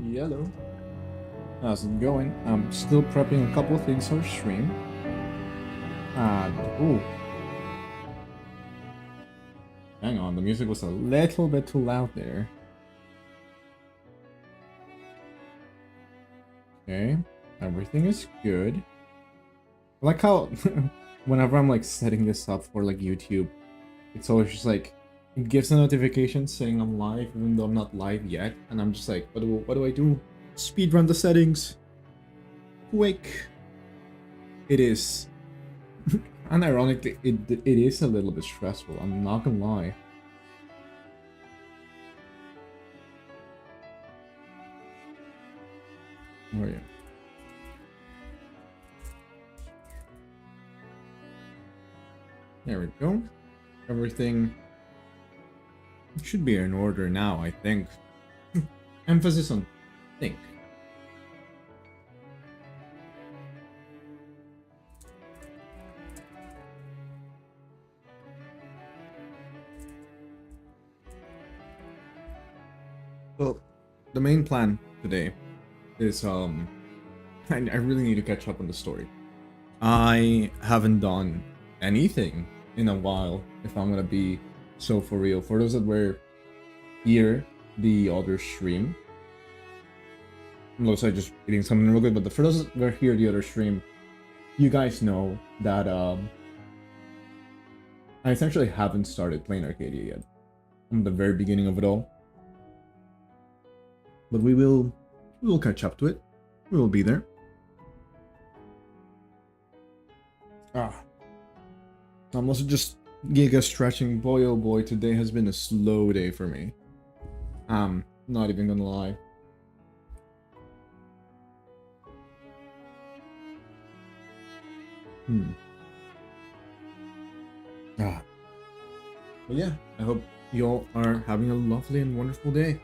Yellow. How's it going? I'm still prepping a couple of things for stream. Ooh. Hang on, the music was a little bit too loud there. Okay, everything is good. I like how whenever I'm like setting this up for like YouTube, it's always just like it gives a notification saying I'm live even though I'm not live yet, and I'm just like, what do I do? Speedrun the settings. Quick. It is. And ironically, it is a little bit stressful, I'm not gonna lie. Oh yeah. There we go. Everything should be in order now, I think. Emphasis on think. Well, the main plan today is I really need to catch up on the story. I haven't done anything in a while, if I'm gonna be so for real. For those that were here the other stream, unless I just eating something real good, but for those that were here the other stream, you guys know that I essentially haven't started Planarcadia yet. I'm at the very beginning of it all. But we will catch up to it. We will be there. I'm also just giga stretching. Boy oh boy, today has been a slow day for me. Not even gonna lie. But yeah, I hope you all are having a lovely and wonderful day.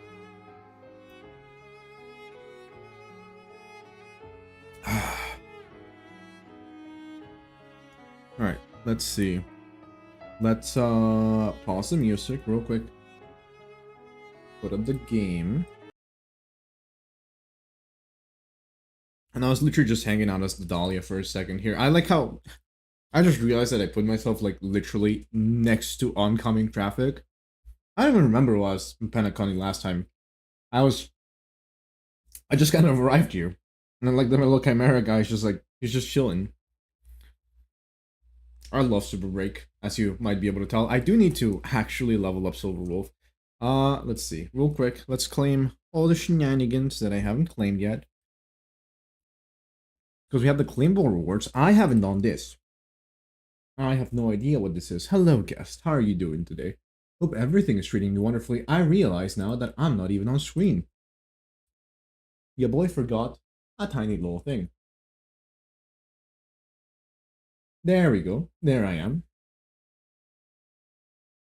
Alright, let's see. Let's pause the music real quick. Put up the game. And I was literally just hanging out as the Dahlia for a second here. I like how I just realized that I put myself like literally next to oncoming traffic. I don't even remember what I was in Planarcadia last time. I just kind of arrived here. And then like the little Chimera guy is just like, he's just chilling. I love Super Break, as you might be able to tell. I do need to actually level up Silverwolf. Let's see. Real quick, let's claim all the shenanigans that I haven't claimed yet. Because we have the claimable rewards. I haven't done this. I have no idea what this is. Hello, guest. How are you doing today? Hope everything is treating you wonderfully. I realize now that I'm not even on screen. Your boy forgot a tiny little thing. There we go. There I am.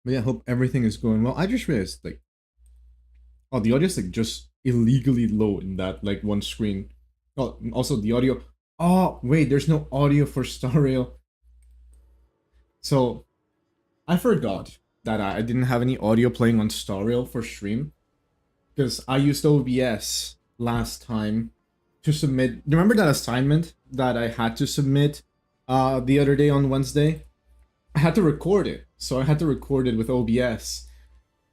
But yeah, hope everything is going well. I just realized, like, oh, the audio is like just illegally low in that like one screen. Oh, also the audio. Oh, wait, there's no audio for Star Rail. So, I forgot that I didn't have any audio playing on Star Rail for stream. Because I used OBS last time to submit. Remember that assignment that I had to submit the other day on Wednesday? I had to record it. So I had to record it with OBS.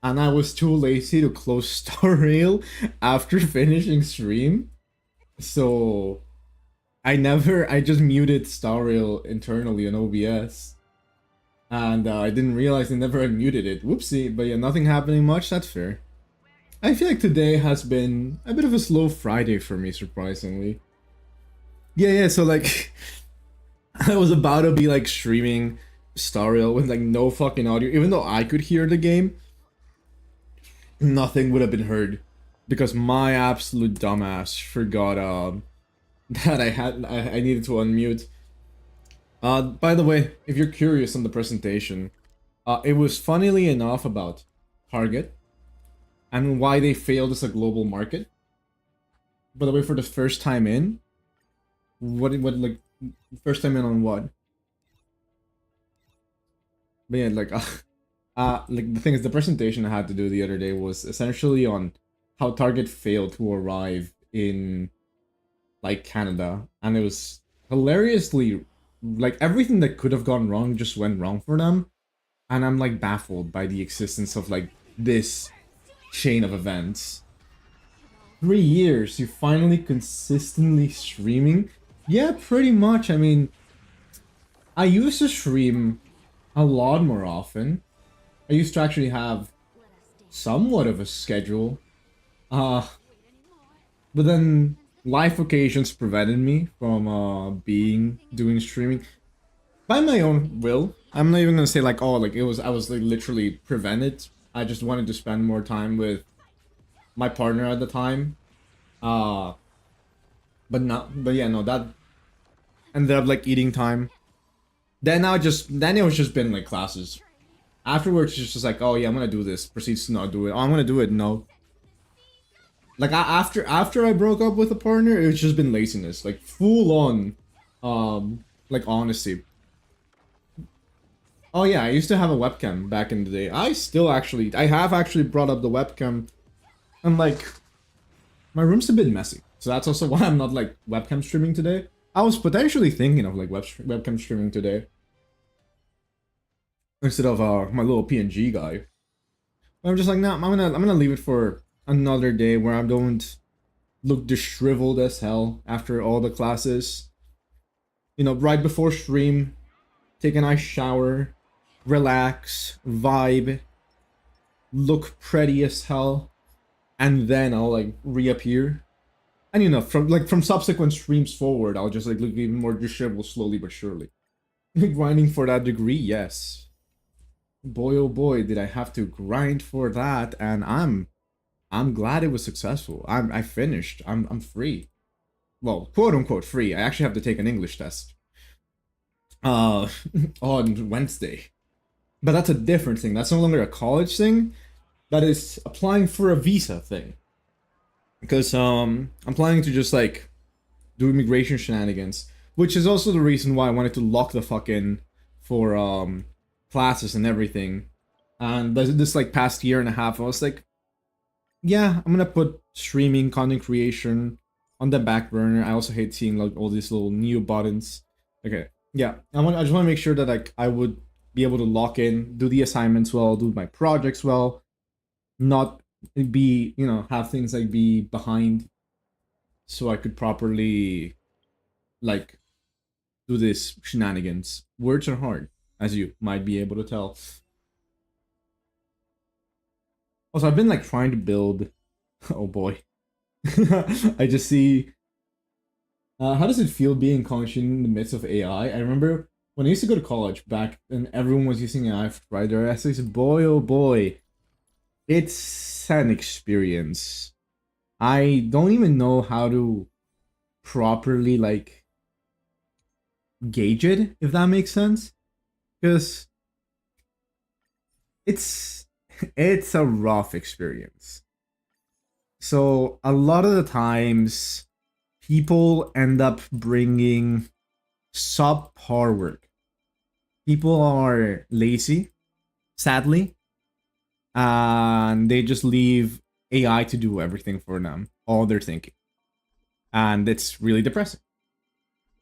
And I was too lazy to close Star Rail after finishing stream. So I just muted Star Rail internally on OBS. And I didn't realize I never unmuted it. Whoopsie, but yeah, nothing happening much, that's fair. I feel like today has been a bit of a slow Friday for me, surprisingly. Yeah, so like, I was about to be like streaming Star Rail with like no fucking audio, even though I could hear the game. Nothing would have been heard because my absolute dumbass forgot that I needed to unmute. By the way, if you're curious on the presentation, it was funnily enough about Target and why they failed as a global market. By the way, for the first time in, what like first time in on what? But yeah, like like the thing is, the presentation I had to do the other day was essentially on how Target failed to arrive in like Canada, and it was hilariously like everything that could have gone wrong just went wrong for them, and I'm like baffled by the existence of like this chain of events. 3 years, you finally consistently streaming? Yeah, pretty much. I mean, I used to stream a lot more often. I used to actually have somewhat of a schedule. Uh, but then life occasions prevented me from doing streaming by my own will. I'm not even gonna say like, oh, like I was like literally prevented. I just wanted to spend more time with my partner at the time. Uh, but yeah, no, that ended up like eating time. Then it was just been like classes. Afterwards, it's just like, oh yeah, I'm gonna do this. Proceeds to not do it. Oh, I'm gonna do it. No. Like after I broke up with a partner, it's just been laziness, like full on, like honesty. Oh yeah, I used to have a webcam back in the day. I have actually brought up the webcam, and like, my room's a bit messy, so that's also why I'm not like webcam streaming today. I was potentially thinking of like webcam streaming today instead of my little PNG guy. But I'm just like, nah, I'm gonna leave it for another day where I don't look disheveled as hell after all the classes. You know, right before stream, take a nice shower, relax, vibe, look pretty as hell, and then I'll like reappear. And you know, from subsequent streams forward, I'll just like look even more disheveled slowly but surely. Grinding for that degree, yes. Boy oh boy, did I have to grind for that, and I'm glad it was successful. I finished. I'm free. Well, quote unquote free. I actually have to take an English test on Wednesday. But that's a different thing. That's no longer a college thing. That is applying for a visa thing. Because I'm planning to just like do immigration shenanigans, which is also the reason why I wanted to lock the fuck in for classes and everything. And this like past year and a half, I was like, yeah, I'm gonna put streaming, content creation on the back burner. I also hate seeing like all these little new buttons. Okay, yeah, I just want to make sure that like I would be able to lock in, do the assignments well, do my projects well, not be, you know, have things like be behind, so I could properly like do this shenanigans. Words are hard, as you might be able to tell. Also, I've been like trying to build. Oh boy, I just see. How does it feel being conscious in the midst of AI? I remember when I used to go to college back, and everyone was using AI to write their essays. Boy, oh boy, it's an experience. I don't even know how to properly like gauge it, if that makes sense, because it's a rough experience. So a lot of the times, people end up bringing subpar work. People are lazy, sadly, and they just leave AI to do everything for them, all their thinking. And it's really depressing.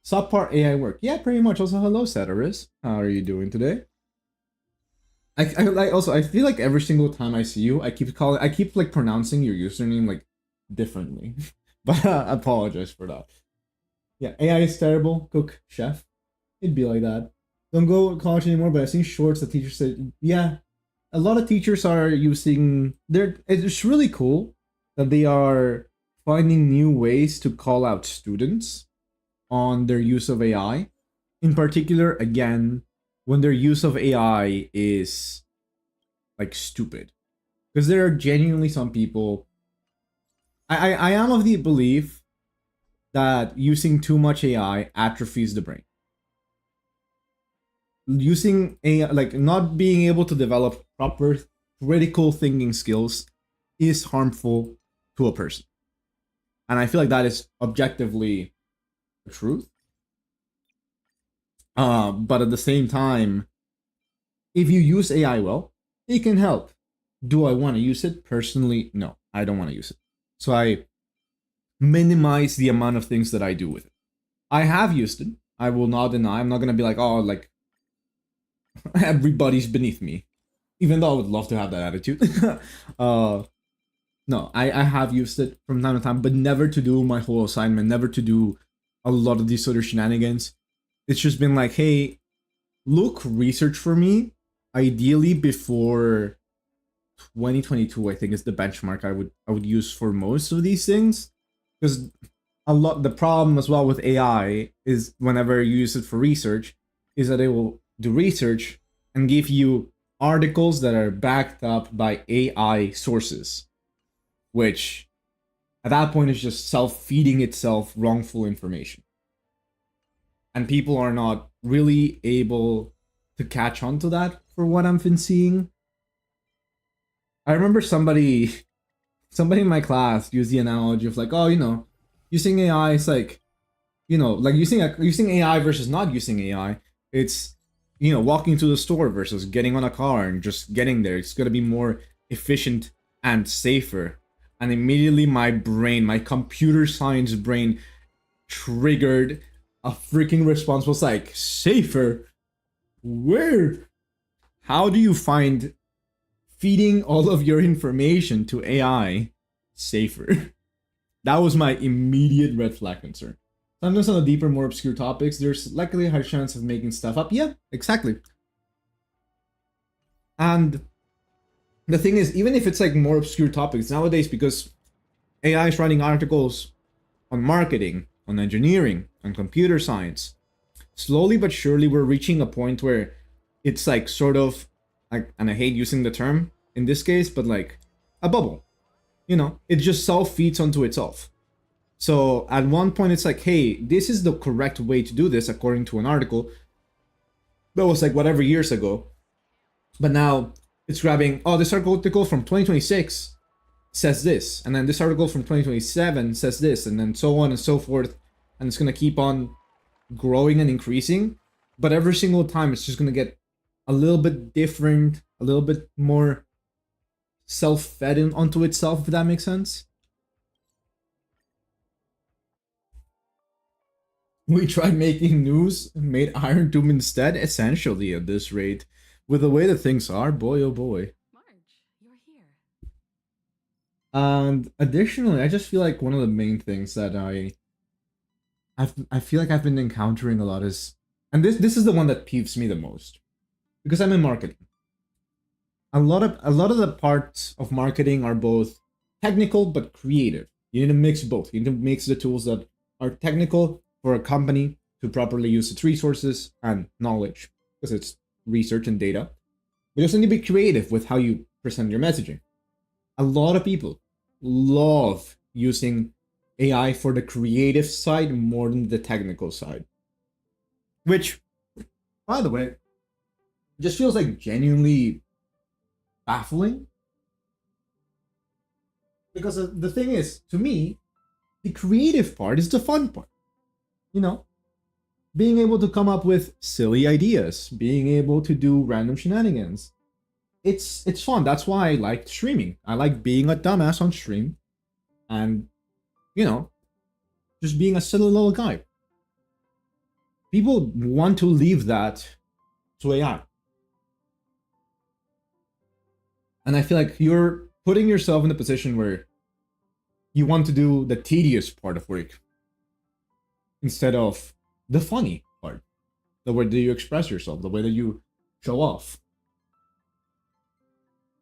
Subpar AI work. Yeah, pretty much. Also, hello, Satiris. How are you doing today? I feel like every single time I see you, I keep like pronouncing your username like differently. But I apologize for that. Yeah, AI is terrible. Cook, chef. It'd be like that. Don't go to college anymore, but I've seen shorts that teachers said, yeah, a lot of teachers are using it's really cool that they are finding new ways to call out students on their use of AI. In particular, again, when their use of AI is like stupid. Because there are genuinely some people. I am of the belief that using too much AI atrophies the brain. Using AI, like not being able to develop proper critical thinking skills, is harmful to a person. And I feel like that is objectively the truth. But at the same time, if you use AI well, it can help. Do I want to use it? Personally, no. I don't want to use it. So I minimize the amount of things that I do with it. I have used it. I will not deny. I'm not gonna be like, oh, like everybody's beneath me. Even though I would love to have that attitude. No, I have used it from time to time, but never to do my whole assignment, never to do a lot of these sort of shenanigans. It's just been like, hey, look, research for me, ideally before 2022, I think is the benchmark I would use for most of these things. Because the problem as well with AI is whenever you use it for research, is that it will do research and give you articles that are backed up by AI sources, which at that point is just self-feeding itself wrongful information. And people are not really able to catch on to that for what I've been seeing. I remember somebody in my class used the analogy of like, oh, you know, using AI is like, you know, like using AI versus not using AI. It's, you know, walking to the store versus getting on a car and just getting there. It's gonna be more efficient and safer. And immediately my brain, my computer science brain, triggered a freaking response. Was like, safer? Where? How do you find feeding all of your information to AI safer? That was my immediate red flag concern. Sometimes on the deeper, more obscure topics, there's likely a high chance of making stuff up. Yeah, exactly. And the thing is, even if it's like more obscure topics nowadays, because AI is writing articles on marketing, on engineering, on computer science, slowly but surely we're reaching a point where it's like sort of like, and I hate using the term in this case, but like a bubble. You know, it just self-feeds onto itself. So at one point it's like, hey, this is the correct way to do this according to an article that was like whatever years ago. But now it's grabbing, oh, this article from 2026 says this, and then this article from 2027 says this, and then so on and so forth. And it's going to keep on growing and increasing. But every single time it's just going to get a little bit different, a little bit more self-fed onto itself, if that makes sense. We tried making news, made Iron Doom instead, essentially at this rate. With the way that things are, boy oh boy. Marge, you're here. And additionally, I just feel like one of the main things that I feel like I've been encountering a lot is, and this is the one that peeves me the most, because I'm in marketing. A lot of the parts of marketing are both technical but creative. You need to mix both. You need to mix the tools that are technical for a company to properly use its resources and knowledge, because it's research and data. But you also need to be creative with how you present your messaging. A lot of people love using AI for the creative side more than the technical side. Which, by the way, just feels like genuinely baffling. Because the thing is, to me, the creative part is the fun part. You know? Being able to come up with silly ideas, being able to do random shenanigans. It's fun. That's why I like streaming. I like being a dumbass on stream and, you know, just being a silly little guy. People want to leave that to AI. And I feel like you're putting yourself in a position where you want to do the tedious part of work instead of the funny part, the way that you express yourself, the way that you show off.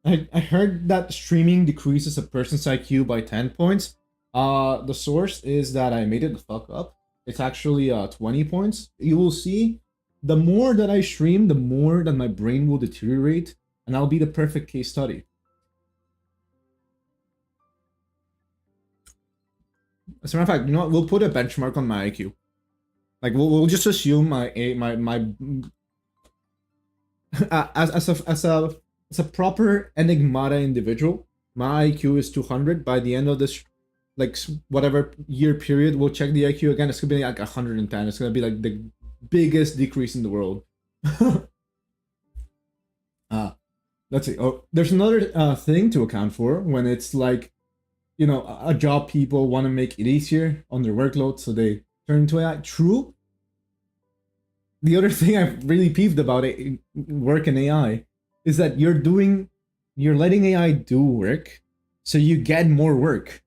I heard that streaming decreases a person's IQ by 10 points. The source is that I made it the fuck up. It's actually 20 points. You will see, the more that I stream, the more that my brain will deteriorate, and I'll be the perfect case study. As a matter of fact, you know what? We'll put a benchmark on my IQ. Like we'll just assume my as a proper enigmata individual, my IQ is 200. By the end of this, like whatever year period, we'll check the IQ again. It's gonna be like 110. It's gonna be like the biggest decrease in the world. Let's see. Oh, there's another thing to account for when it's like, you know, a job people want to make it easier on their workload, so they turn to AI. True. The other thing I've really peeved about it, work in AI, is that you're letting AI do work, so you get more work,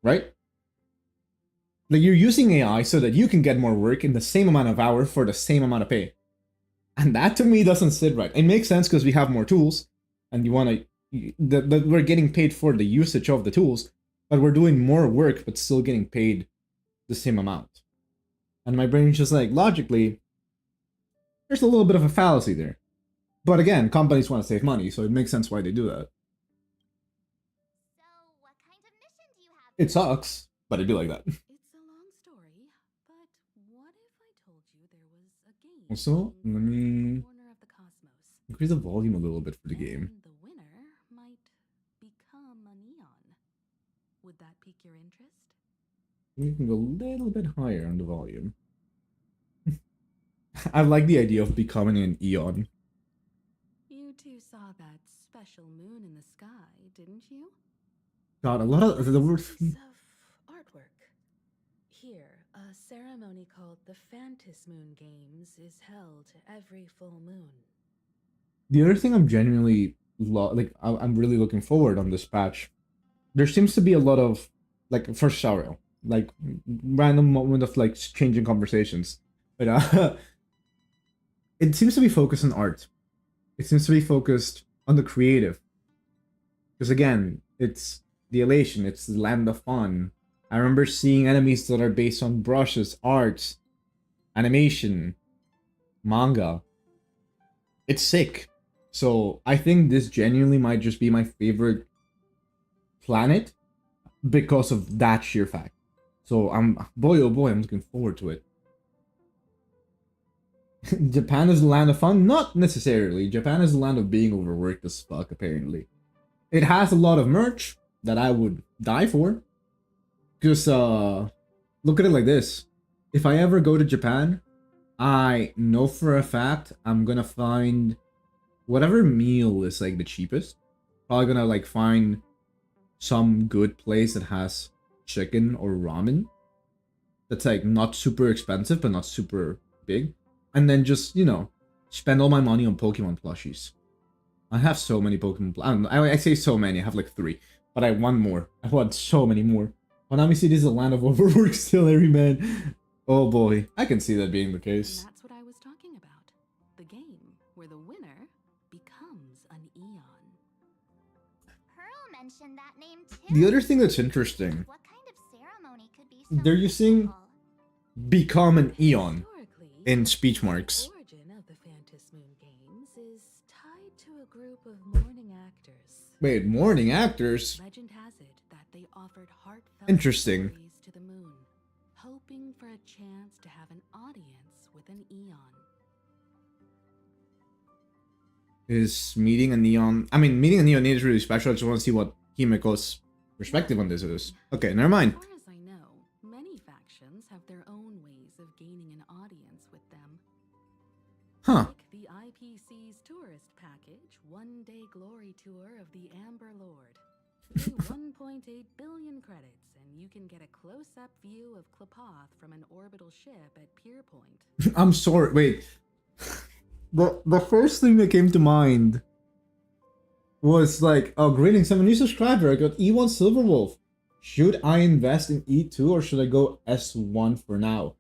right? Like, you're using AI so that you can get more work in the same amount of hours for the same amount of pay. And that to me doesn't sit right. It makes sense because we have more tools, and you want to, that we're getting paid for the usage of the tools, but we're doing more work but still getting paid the same amount. And my brain's just like, logically, there's a little bit of a fallacy there. But again, companies want to save money, so it makes sense why they do that. So, what kind of mission do you have? It sucks, but I do like that. It's a long story, but what if I told you there was a game? Also, let me Corner of the cosmos. increase the volume a little bit for the game. And the winner might become a neon. Would that pique your interest? We can go a little bit higher on the volume. I like the idea of becoming an Eon. You two saw that special moon in the sky, didn't you? God, a lot of the words. Piece of artwork. Here, a ceremony called the Phantis Moon Games is held every full moon. The other thing I'm genuinely I'm really looking forward on this patch. There seems to be a lot of first tutorial, like random moment of like changing conversations, but it seems to be focused on art. It seems to be focused on the creative, because again, it's the elation, it's the land of fun. I remember seeing enemies that are based on brushes, art, animation, manga. It's sick. So I think this genuinely might just be my favorite planet because of that sheer fact. So boy oh boy, I'm looking forward to it. Japan is the land of fun? Not necessarily. Japan is the land of being overworked as fuck, apparently. It has a lot of merch that I would die for. Because, look at it like this. If I ever go to Japan, I know for a fact I'm gonna find whatever meal is like the cheapest. Probably gonna like find some good place that has chicken or ramen. That's like not super expensive, but not super big. And then just, you know, spend all my money on Pokemon plushies. I have so many Pokemon. I say so many. I have like 3. But I want more. I want so many more. Konami City is a land of overwork still, every man. Oh boy. I can see that being the case. And that's what I was talking about. The game where the winner becomes an Eon. Pearl mentioned that name too. The other thing that's interesting, What kind of ceremony could be they're so using meaningful? become an Eon Historically, in speech marks. the origin of the Phantis Moon Games is tied to a group of mourning actors. Wait, mourning actors? Legend has it that they offered heartfelt Interesting. stories to the moon, hoping for a chance to have an audience with an Eon. Is meeting a neon... I mean, meeting a neon is really special. I just want to see what Himiko's perspective on this is. Okay, never mind. As far as I know, many factions have their own ways of gaining an audience with them. Huh. Like the IPC's tourist package, one-day glory tour of the Amber Lord. Pay 1.8 billion credits, and you can get a close-up view of Klapoth from an orbital ship at Pier Point. I'm sorry, wait. The first thing that came to mind was like, oh, greetings, I'm a new subscriber. I got E1 Silverwolf. Should I invest in E2 or should I go S1 for now?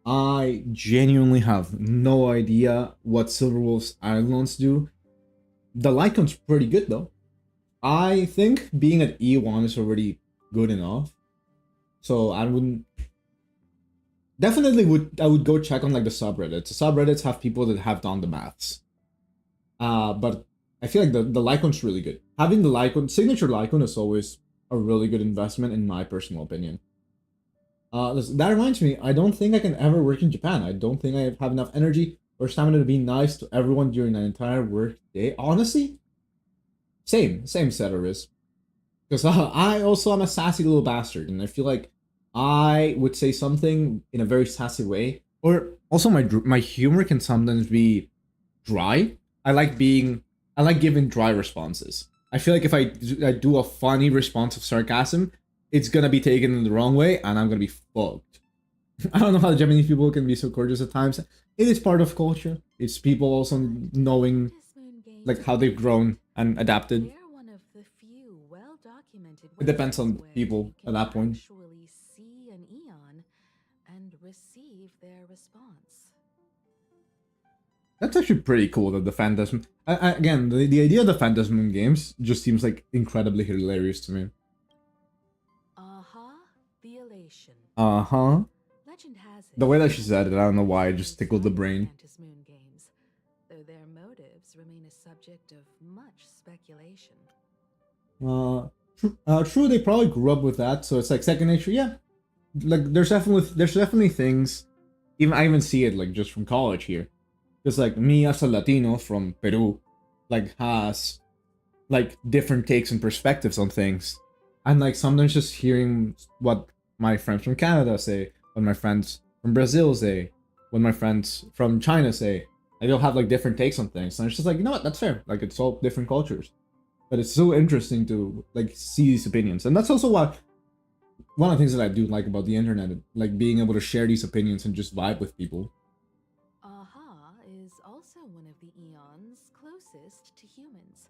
I genuinely have no idea what Silverwolf's Islands do. The Lycon's pretty good though. I think being at E1 is already good enough. So I wouldn't... Definitely I would go check on like the subreddits. The subreddits have people that have done the maths. But I feel like the Lycon's really good. Having the Lycon, signature Lycon is always a really good investment in my personal opinion. That reminds me, I don't think I can ever work in Japan. I don't think I have enough energy or stamina to be nice to everyone during an entire work day. Honestly, same setter is. Because I also am a sassy little bastard, and I feel like I would say something in a very sassy way. Or also my humor can sometimes be dry. I like giving dry responses. I feel like if I do a funny response of sarcasm, it's gonna be taken in the wrong way, and I'm gonna be fucked. I don't know how Japanese people can be so gorgeous at times. It is part of culture. It's people also knowing like how they've grown and adapted. They're one of the few well-documented It depends on websites where people you at can that point. actually see an eon and receive their response. That's actually pretty cool that the Phantasm... again, the idea of the Phantasm games just seems like incredibly hilarious to me. Aha, the elation. Uh-huh. Legend has it The way that she said it, I don't know why, it just tickled the brain. Mantis Moon games, though their motives remain a subject of much speculation. True, they probably grew up with that, so it's like second nature, yeah. Like, there's definitely things, I even see it, like, just from college here. Because, like, me as a Latino from Peru, like, has, like, different takes and perspectives on things. And, like, sometimes just hearing what my friends from Canada say, what my friends from Brazil say, what my friends from China say, like, they'll have, like, different takes on things. And it's just like, you know what, that's fair. Like, it's all different cultures. But it's so interesting to, like, see these opinions. And that's also what, one of the things that I do like about the internet, like, being able to share these opinions and just vibe with people. Aha is also one of the eons closest to humans.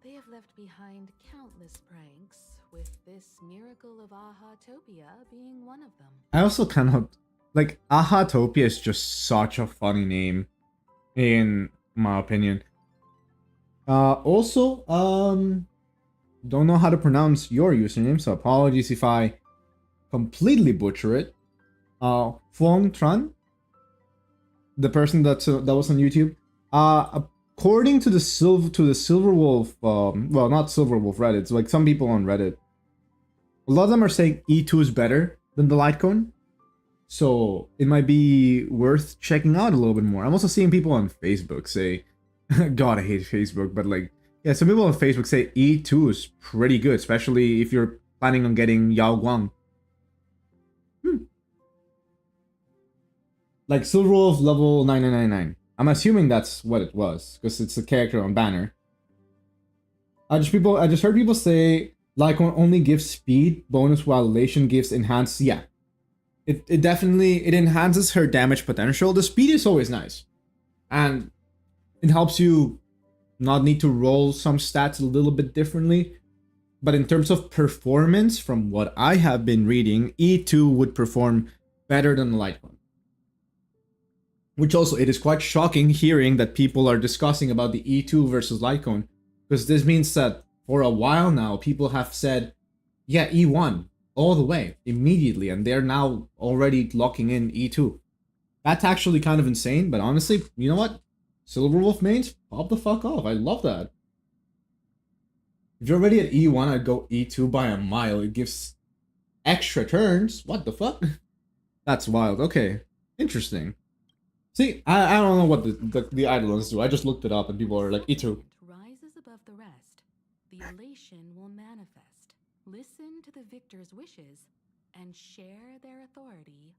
They have left behind countless pranks, with this miracle of Aha-topia being one of them. I also cannot, like, Aha-topia is just such a funny name, in my opinion. Also, don't know how to pronounce your username, so apologies if I completely butcher it. Fuong Tran, the person that was on YouTube. According to the Silverwolf, well, not Silverwolf Reddit, like some people on Reddit, a lot of them are saying E2 is better than the Litecoin. So it might be worth checking out a little bit more. I'm also seeing people on Facebook say, God, I hate Facebook, but like, yeah, some people on Facebook say E2 is pretty good, especially if you're planning on getting Yao Guang. Like Silverwolf level 9999. I'm assuming that's what it was, because it's a character on banner. I just heard people say Lycon only gives speed bonus while elation gives enhanced. Yeah. It definitely enhances her damage potential. The speed is always nice. And it helps you not need to roll some stats a little bit differently. But in terms of performance, from what I have been reading, E2 would perform better than the Litecoin. Which also, it is quite shocking hearing that people are discussing about the E2 versus Litecoin. Because this means that for a while now, people have said, yeah, E1 all the way, immediately. And they're now already locking in E2. That's actually kind of insane, but honestly, you know what? Silverwolf mains, pop the fuck off. I love that. If you're already at E1, I'd go E2 by a mile. It gives extra turns. What the fuck? That's wild. Okay. Interesting. See, I don't know what the idlers do. I just looked it up and people are like, E2. Rises above the rest. The elation will manifest. Listen to the victor's wishes and share their authority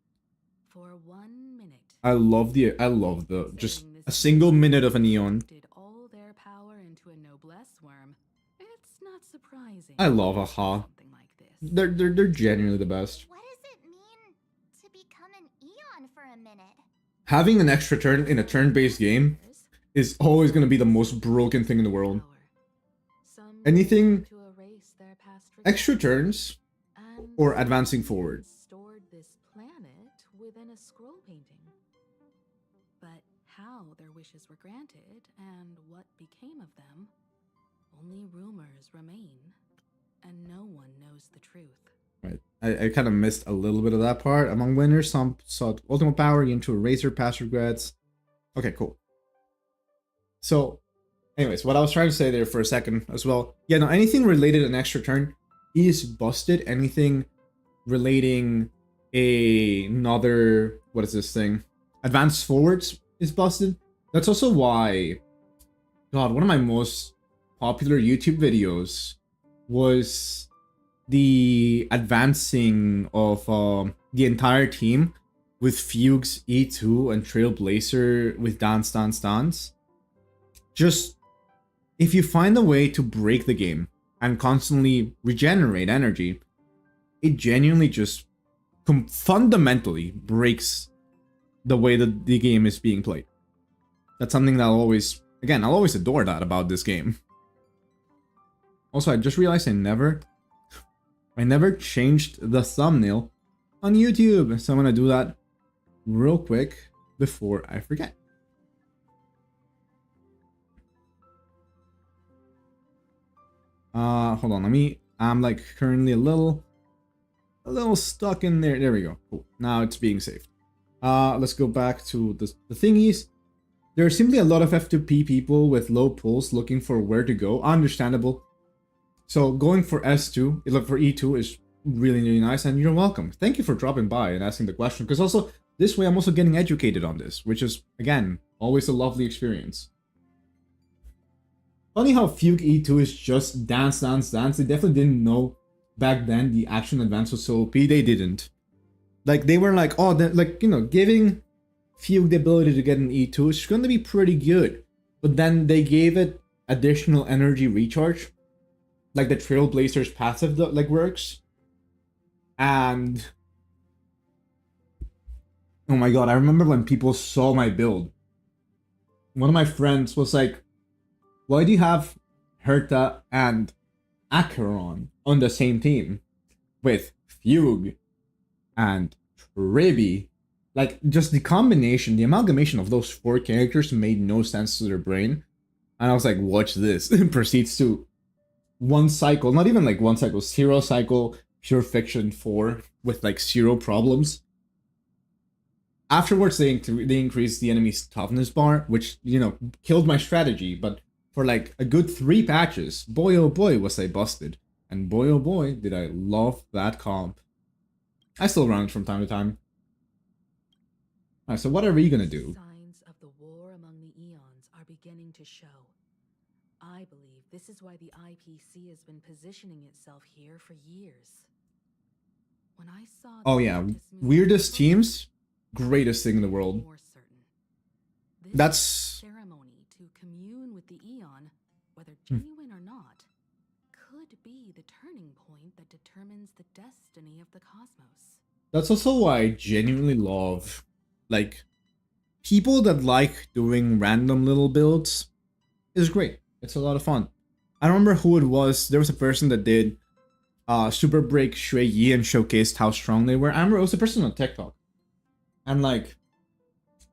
for 1 minute. I love the just a single minute of a neon. Did all their power into a noblesse worm. It's not surprising. I love Aha. Something like this. They're genuinely the best. What does it mean to become an eon for a minute? Having an extra turn in a turn-based game is always going to be the most broken thing in the world. Anything extra turns or advancing forward. Stored this planet within a scroll painting. But how their wishes were granted and what became of them, only rumors remain, and no one knows the truth. Right. I kind of missed a little bit of that part. Among winners, some sought ultimate power into a razor past regrets. Okay, cool. So, anyways, what I was trying to say there for a second as well. Yeah, no, anything related an extra turn is busted. Anything relating another, what is this thing? Advance forwards is busted. That's also why, God, one of my most popular YouTube videos was the advancing of the entire team with Fugues E2 and Trailblazer with Dance. Just if you find a way to break the game and constantly regenerate energy, it genuinely just fundamentally breaks the way that the game is being played. That's something that I'll always adore that about this game. Also, I just realized I never changed the thumbnail on YouTube, so I'm gonna do that real quick before I forget. Hold on, I'm like currently a little stuck in there. There we go. Cool. Now it's being saved. Let's go back to the thingies. There are simply a lot of F2P people with low pulse looking for where to go. Understandable. So going for S2, look for E2 is really, really nice, and you're welcome. Thank you for dropping by and asking the question, because also this way I'm also getting educated on this, which is, again, always a lovely experience. Funny how Fugue E2 is just dance, dance, dance. They definitely didn't know back then the action advance was so OP. They didn't. Like, they were like, oh, like, you know, giving Fugue the ability to get an E2 is going to be pretty good. But then they gave it additional energy recharge, like the Trailblazer's passive like works. And oh my god, I remember when people saw my build. One of my friends was like, why do you have Herta and Acheron on the same team with Fugue and Tribby? Like, just the combination, the amalgamation of those four characters made no sense to their brain. And I was like, watch this. Proceeds to one cycle, not even like one cycle, 0 cycle, Pure Fiction 4 with like 0 problems. Afterwards, they increased the enemy's toughness bar, which, you know, killed my strategy. But for like a good 3 patches, boy oh boy was I busted. And boy oh boy did I love that comp. I still run it from time to time. Alright, so what are we gonna do? Signs of the war among the eons are beginning to show. I believe this is why the IPC has been positioning itself here for years. When I saw Oh yeah, weirdest teams, greatest thing in the world. That's ceremony to commune with the eon, whether genuine or not, could be the turning point that determines the destiny of the cosmos. That's also why I genuinely love, like, people that like doing random little builds is great. It's a lot of fun. I don't remember who it was. There was a person that did Super Break Shui Yi and showcased how strong they were. I remember it was a person on TikTok. And like,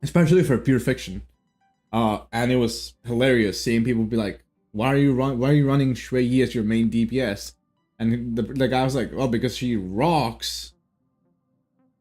especially for Pure Fiction. And it was hilarious seeing people be like, why are you running Shui Yi as your main DPS? And the guy was like, oh, because she rocks.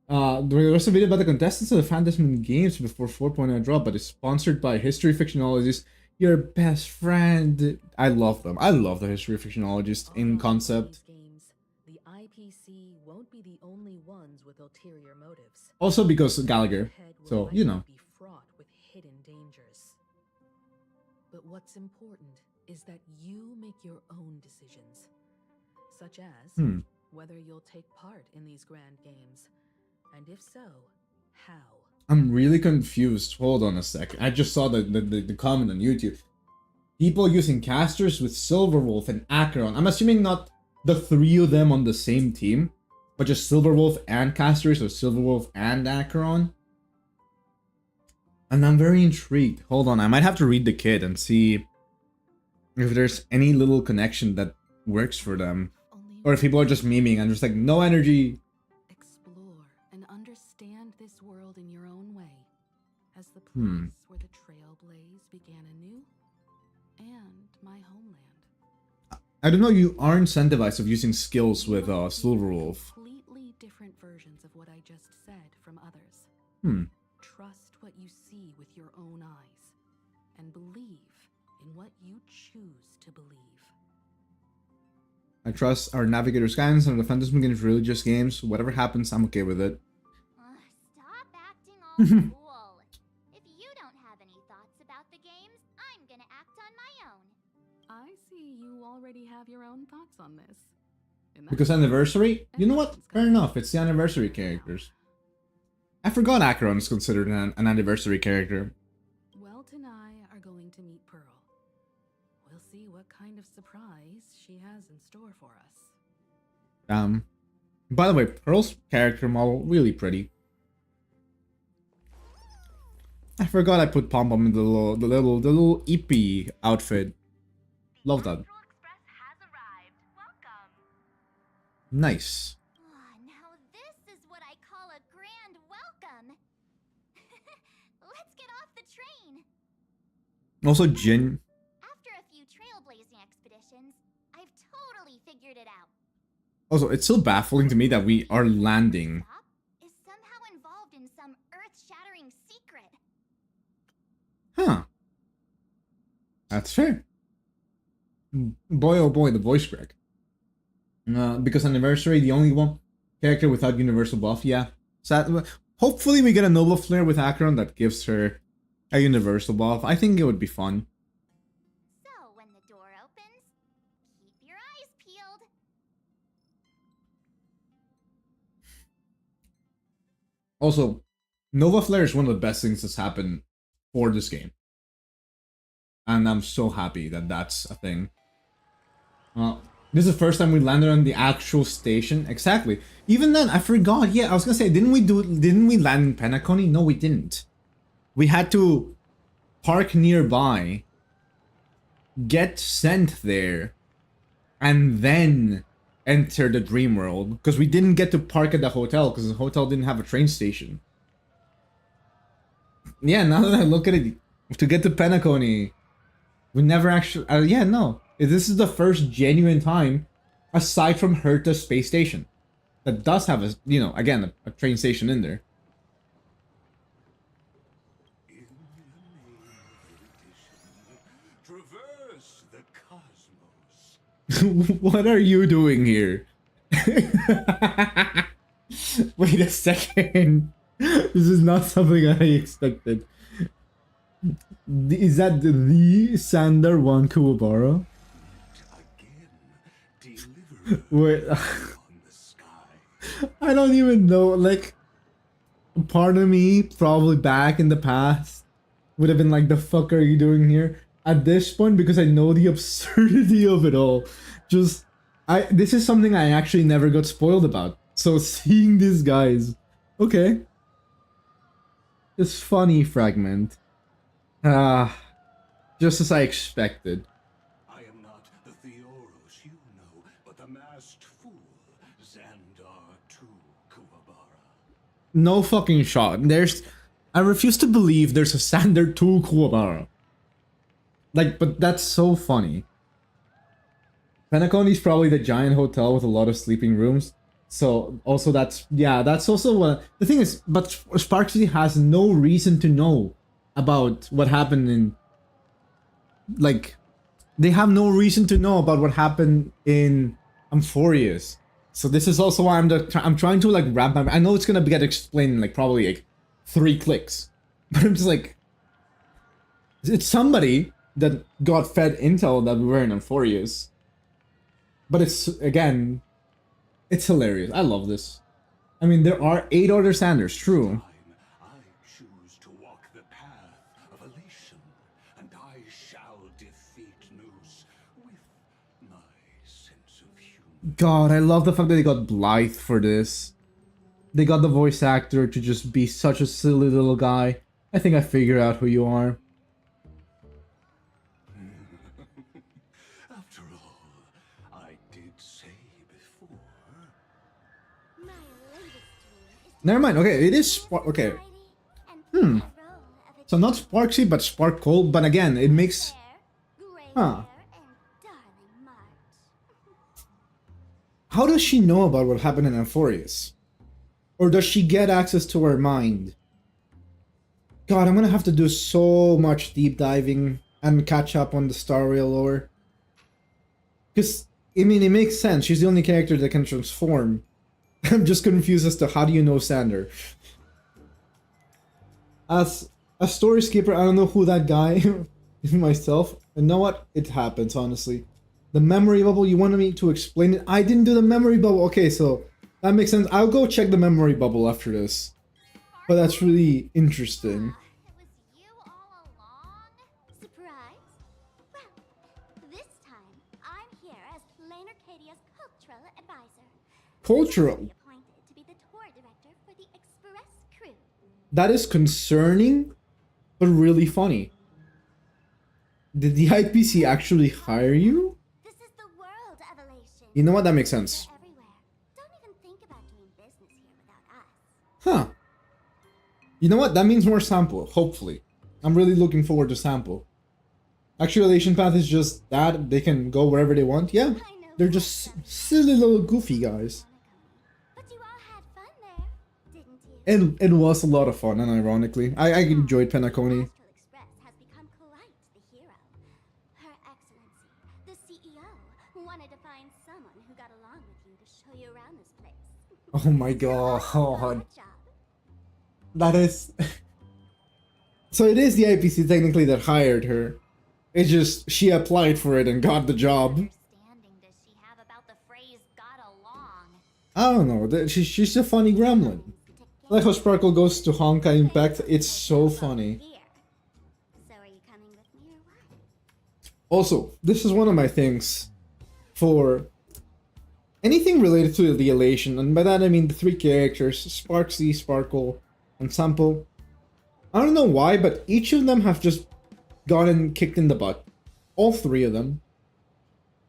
There was a video about the contestants of the Phantasm Games before 4.0 drop, but it's sponsored by History Fictionologists, your best friend. I love them. I love the History Fictionologists in concept. Games, the IPC won't be the only ones with ulterior motives. Also because Gallagher, so you know. Be fraught with hidden dangers. But what's important is that you make your own decisions, such as whether you'll take part in these grand games. And if so, how? I'm really confused. Hold on a second. I just saw the comment on YouTube. People using casters with Silverwolf and Acheron. I'm assuming not the 3 of them on the same team, but just Silverwolf and casters, or Silverwolf and Acheron. And I'm very intrigued. Hold on, I might have to read the kit and see if there's any little connection that works for them. Or if people are just memeing and just like, no energy. This world in your own way, as the place where the Trailblaze began anew, and my homeland. I don't know, you are incentivized of using skills with Silverwolf. Completely different versions of what I just said from others. Trust what you see with your own eyes, and believe in what you choose to believe. I trust our Navigator's guidance on the Phantasm Games religious games. Whatever happens, I'm okay with it. Cool. If you don't have any thoughts about the games, I'm gonna act on my own. I see you already have your own thoughts on this. Because anniversary? You know what? Fair enough, it's the anniversary characters. I forgot Acheron is considered an anniversary character. Welt and I are going to meet Pearl. We'll see what kind of surprise she has in store for us. By the way, Pearl's character model, really pretty. I forgot I put Pom Pom in the little Eepee outfit. Love that. Express has arrived. Welcome. Nice. Now this is what I call a grand welcome. Let's get off the train. Also, Jin. After a few trailblazing expeditions, I've totally figured it out. Also, it's so baffling to me that we are landing. Stop is somehow involved in some earth-shattering secret. Huh. That's fair. Boy, oh boy, the voice crack. Because anniversary, the only one character without universal buff. Yeah. Sad. Hopefully, we get a Nova Flare with Acheron that gives her a universal buff. I think it would be fun. So when the door opens, keep your eyes peeled. Also, Nova Flare is one of the best things that's happened for this game. And I'm so happy that that's a thing. This is the first time we landed on the actual station. Exactly. Even then, I forgot. Yeah, I was gonna say, didn't we land in Penacony? No, we didn't. We had to park nearby, get sent there, and then enter the dream world. Because we didn't get to park at the hotel, because the hotel didn't have a train station. Yeah, now that I look at it, to get to Penacony, we never actually... yeah, no. This is the first genuine time, aside from Herta Space Station, that does have a, you know, again, a train station in there. Traverse the cosmos. What are you doing here? Wait a second. This is not something I expected. Is that the Sander 1 Kuwabara? Again, Wait. on the sky. I don't even know. Like, part of me, probably back in the past, would have been like, the fuck are you doing here? At this point, because I know the absurdity of it all. Just, this is something I actually never got spoiled about. So seeing these guys, okay. This funny fragment. Just as I expected. I am not the Theoros you know, but the masked fool, Xandar 2 Kuwabara. No fucking shot. I refuse to believe there's a Sander 2 Kuwabara. Like, but that's so funny. Penacony's probably the giant hotel with a lot of sleeping rooms. So, also that's also what... The thing is, but Sparksy has no reason to know about what happened in... Like, they have no reason to know about what happened in Amphorius. So this is also why I'm trying to, like, wrap my... I know it's gonna get explained in, like, probably, like, 3 clicks. But I'm just like... It's somebody that got fed intel that we were in Amphorius. But it's, again... It's hilarious. I love this. I mean, there are 8 other Sanders, true. I choose to walk the path of elation, and I shall defeat Noose with my sense of humor. God, I love the fact that they got Blythe for this. They got the voice actor to just be such a silly little guy. I think I figured out who you are. After all, I did say before. My latest dream is Never mind. Okay, it is okay. and So not Sparksy, but Sparkle. But again, it makes... Huh. and darling March. How does she know about what happened in Amphorius? Or does she get access to her mind? God, I'm gonna have to do so much deep diving and catch up on the Star Rail lore. Because, I mean, it makes sense. She's the only character that can transform. I'm just confused as to how do you know Sander? As a story skipper, I don't know who that guy is myself. And know what? It happens, honestly. The memory bubble, you wanted me to explain it? I didn't do the memory bubble. Okay, so that makes sense. I'll go check the memory bubble after this. But that's really interesting. It was you all along? Surprise? Well, this Planarcadia's cultural advisor. Cultural. She was appointed to be the tour director for the express crew. That is concerning, but really funny. Did the IPC actually hire you? This is the world of elation. You know what? That makes sense. They're everywhere. Don't even think about doing business here without us. Huh. You know what? That means more sample, hopefully. I'm really looking forward to sample. Actually, Elation Path is just that. They can go wherever they want. Yeah. They're just silly little goofy guys. But you all had fun there, didn't you? It was a lot of fun, and ironically, I enjoyed Penacony. Astral Express has become quite the hero. Her Excellency, the CEO, wanted to find someone who got along with you to show you around this place. Oh my god. Good job. That is... So it is the IPC technically that hired her. It's just she applied for it and got the job. Understanding does she have about the phrase "got along"? I don't know. She's a funny gremlin. I like how Sparkle goes to Honkai Impact. It's so funny. Here. So are you coming with me or what? Also, this is one of my things for anything related to the Elation, and by that I mean the three characters, Sparksy, Sparkle, and Sample. I don't know why, but each of them have just gotten kicked in the butt. All three of them.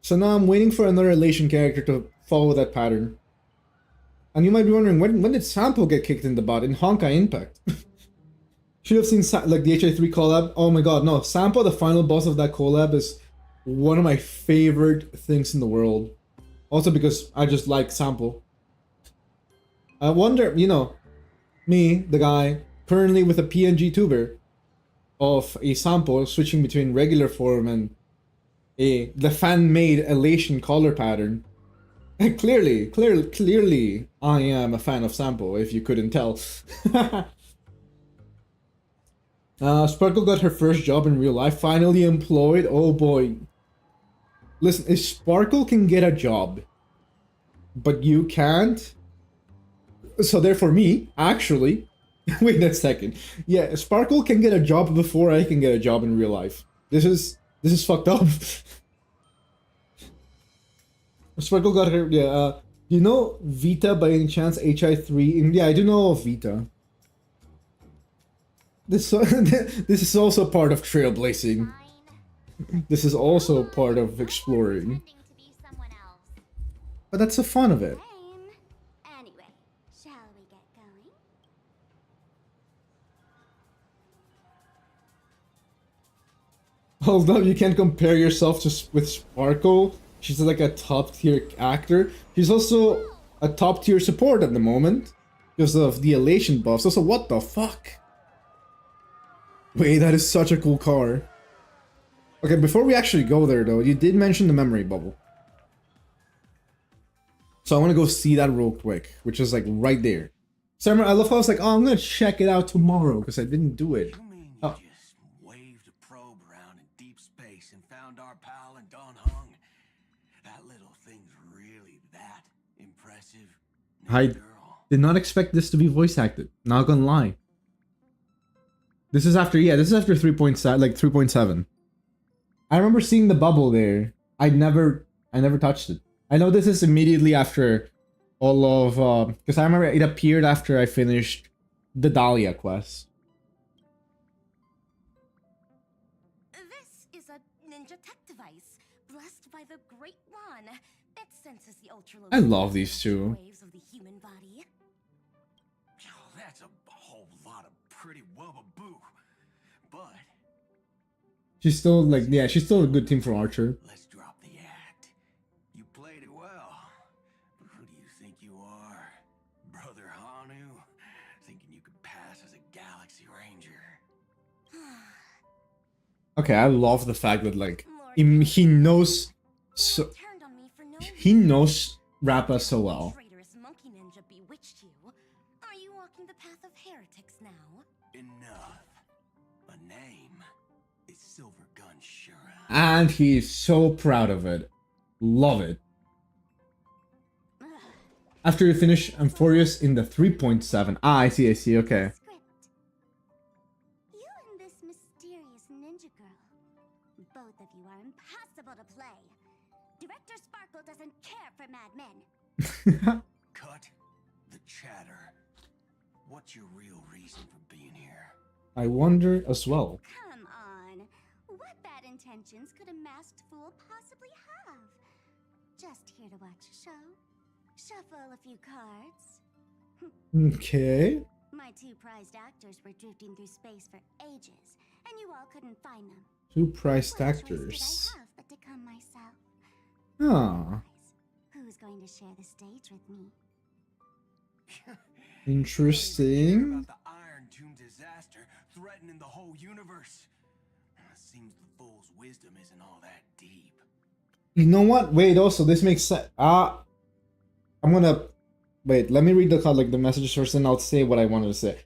So now I'm waiting for another Elation character to follow that pattern. And you might be wondering, when did Sample get kicked in the butt? In Honkai Impact. Should have seen like the HI3 collab. Oh my god, no. Sample, the final boss of that collab, is one of my favorite things in the world. Also because I just like Sample. I wonder, you know, me, the guy, currently with a PNG tuber of a Sample switching between regular form and the fan-made Elation color pattern. And clearly, I am a fan of Sample, if you couldn't tell. Sparkle got her first job in real life, finally employed. Oh boy. Listen, if Sparkle can get a job, but you can't, so therefore me, actually, wait a second. Yeah, Sparkle can get a job before I can get a job in real life. This is fucked up. Sparkle got her, yeah, you know Vita by any chance? HI3? Yeah, I do know of Vita. This is also part of trailblazing. Fine. This is also part of exploring. Pretending to be someone else. But that's the fun of it. Lame. Anyway, shall we get going? Although you can't compare yourself to with Sparkle, she's like a top tier actor. She's also a top tier support at the moment because of the Elation buffs. Also, what the fuck? Wait, that is such a cool car. Okay, before we actually go there though, you did mention the memory bubble. So I want to go see that real quick, which is like right there. So I love how I was like, oh, I'm gonna check it out tomorrow because I didn't do it. You mean you Oh. just waved a probe around in deep space and found our pal and Don Hung? That little thing's really that impressive? I Girl. did not expect this to be voice acted. Not gonna lie. This is after 3.7, like 3.7. I remember seeing the bubble there. I never touched it. I know this is immediately after all of because I remember it appeared after I finished the Dahlia quest. This is a ninja tech device blessed by the Great One. It senses the ultra I love these two. waves of the human body. Oh, that's a whole lot of pretty wubbaboo. But She's still like, yeah, she's still a good team for Archer. let's drop the act. You played it well. But who do you think you are? Brother Hanu? Thinking you could pass as a Galaxy Ranger. Okay, I love the fact that like Lord, he knows so turned on me for no he knows Rappa so well. Traitorous monkey ninja bewitched you. Are you walking the path of heretics now? Enough. A name is Silver Gun Shura. And he's so proud of it. Love it. After you finish Amphorius in the 3.7. Ah, I see, okay. Script. You and this mysterious ninja girl. Both of you are impossible to play. Director Sparkle doesn't care for madmen. Cut the chatter. What's your real reason for being here? I wonder as well. Come on. What bad intentions could a masked fool possibly have? Just here to watch a show. Shuffle a few cards. Okay. My two prized actors were drifting through space for ages, and you all couldn't find them. Two priced What actors. choice did I have but to come myself? Ah, Who's going to share the stage with me? interesting. About the Iron Tomb disaster threatening the whole universe. Seems the fool's wisdom isn't all that deep. You know what? Wait, also, this makes sense. I'm gonna... Wait, let me read the messages first, and I'll say what I wanted to say.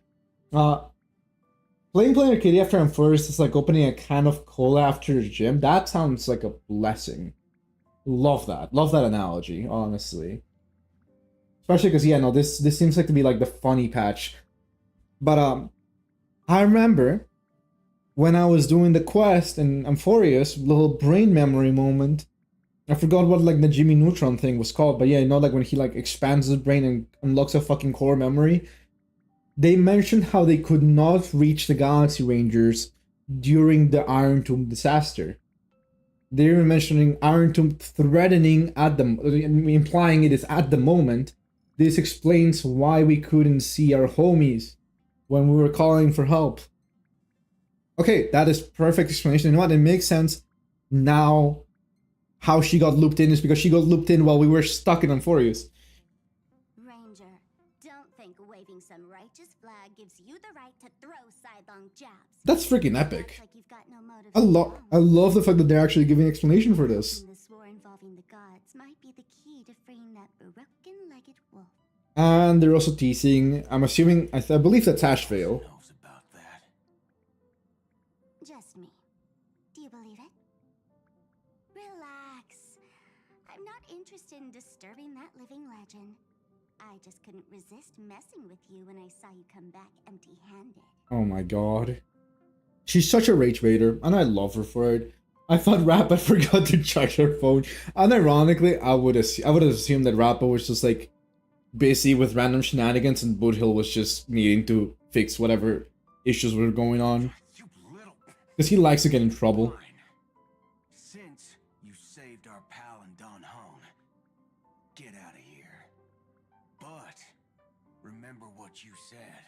Playing Planarcadia after I'm first is like opening a can of cola after the gym. That sounds like a blessing. Love that. Love that analogy, honestly. Especially because, yeah, no, this seems like to be like the funny patch. But, I remember when I was doing the quest in Amphorius, little brain memory moment. I forgot what like the Jimmy Neutron thing was called, but yeah, you know, like when he like expands his brain and unlocks a fucking core memory. They mentioned how they could not reach the Galaxy Rangers during the Iron Tomb disaster. They were mentioning Iron Tomb threatening at them, implying it is at the moment. This explains why we couldn't see our homies when we were calling for help. Okay, that is perfect explanation. You know what? It makes sense now. How she got looped in is because she got looped in while we were stuck in Amphorius. Ranger, don't think waving some righteous flag gives you the right to throw sidelong jabs. That's freaking epic. Like you've got no motive I love the fact that they're actually giving an explanation for this. This war involving the gods might be the key to freeing that broken-legged wolf. And they're also teasing, I'm assuming, I believe that's Ashvale. Knows about that. Just me. Do you believe it? Relax. I'm not interested in disturbing that living legend. I just couldn't resist messing with you when I saw you come back empty-handed. Oh my god. She's such a rage baiter, and I love her for it. I thought Rappa forgot to charge her phone. Unironically, I would have assumed that Rappa was just like busy with random shenanigans and Boothill was just needing to fix whatever issues were going on. You little... Because he likes to get in trouble. Fine. Since you saved our pal and Don Hone, get out of here. But remember what you said.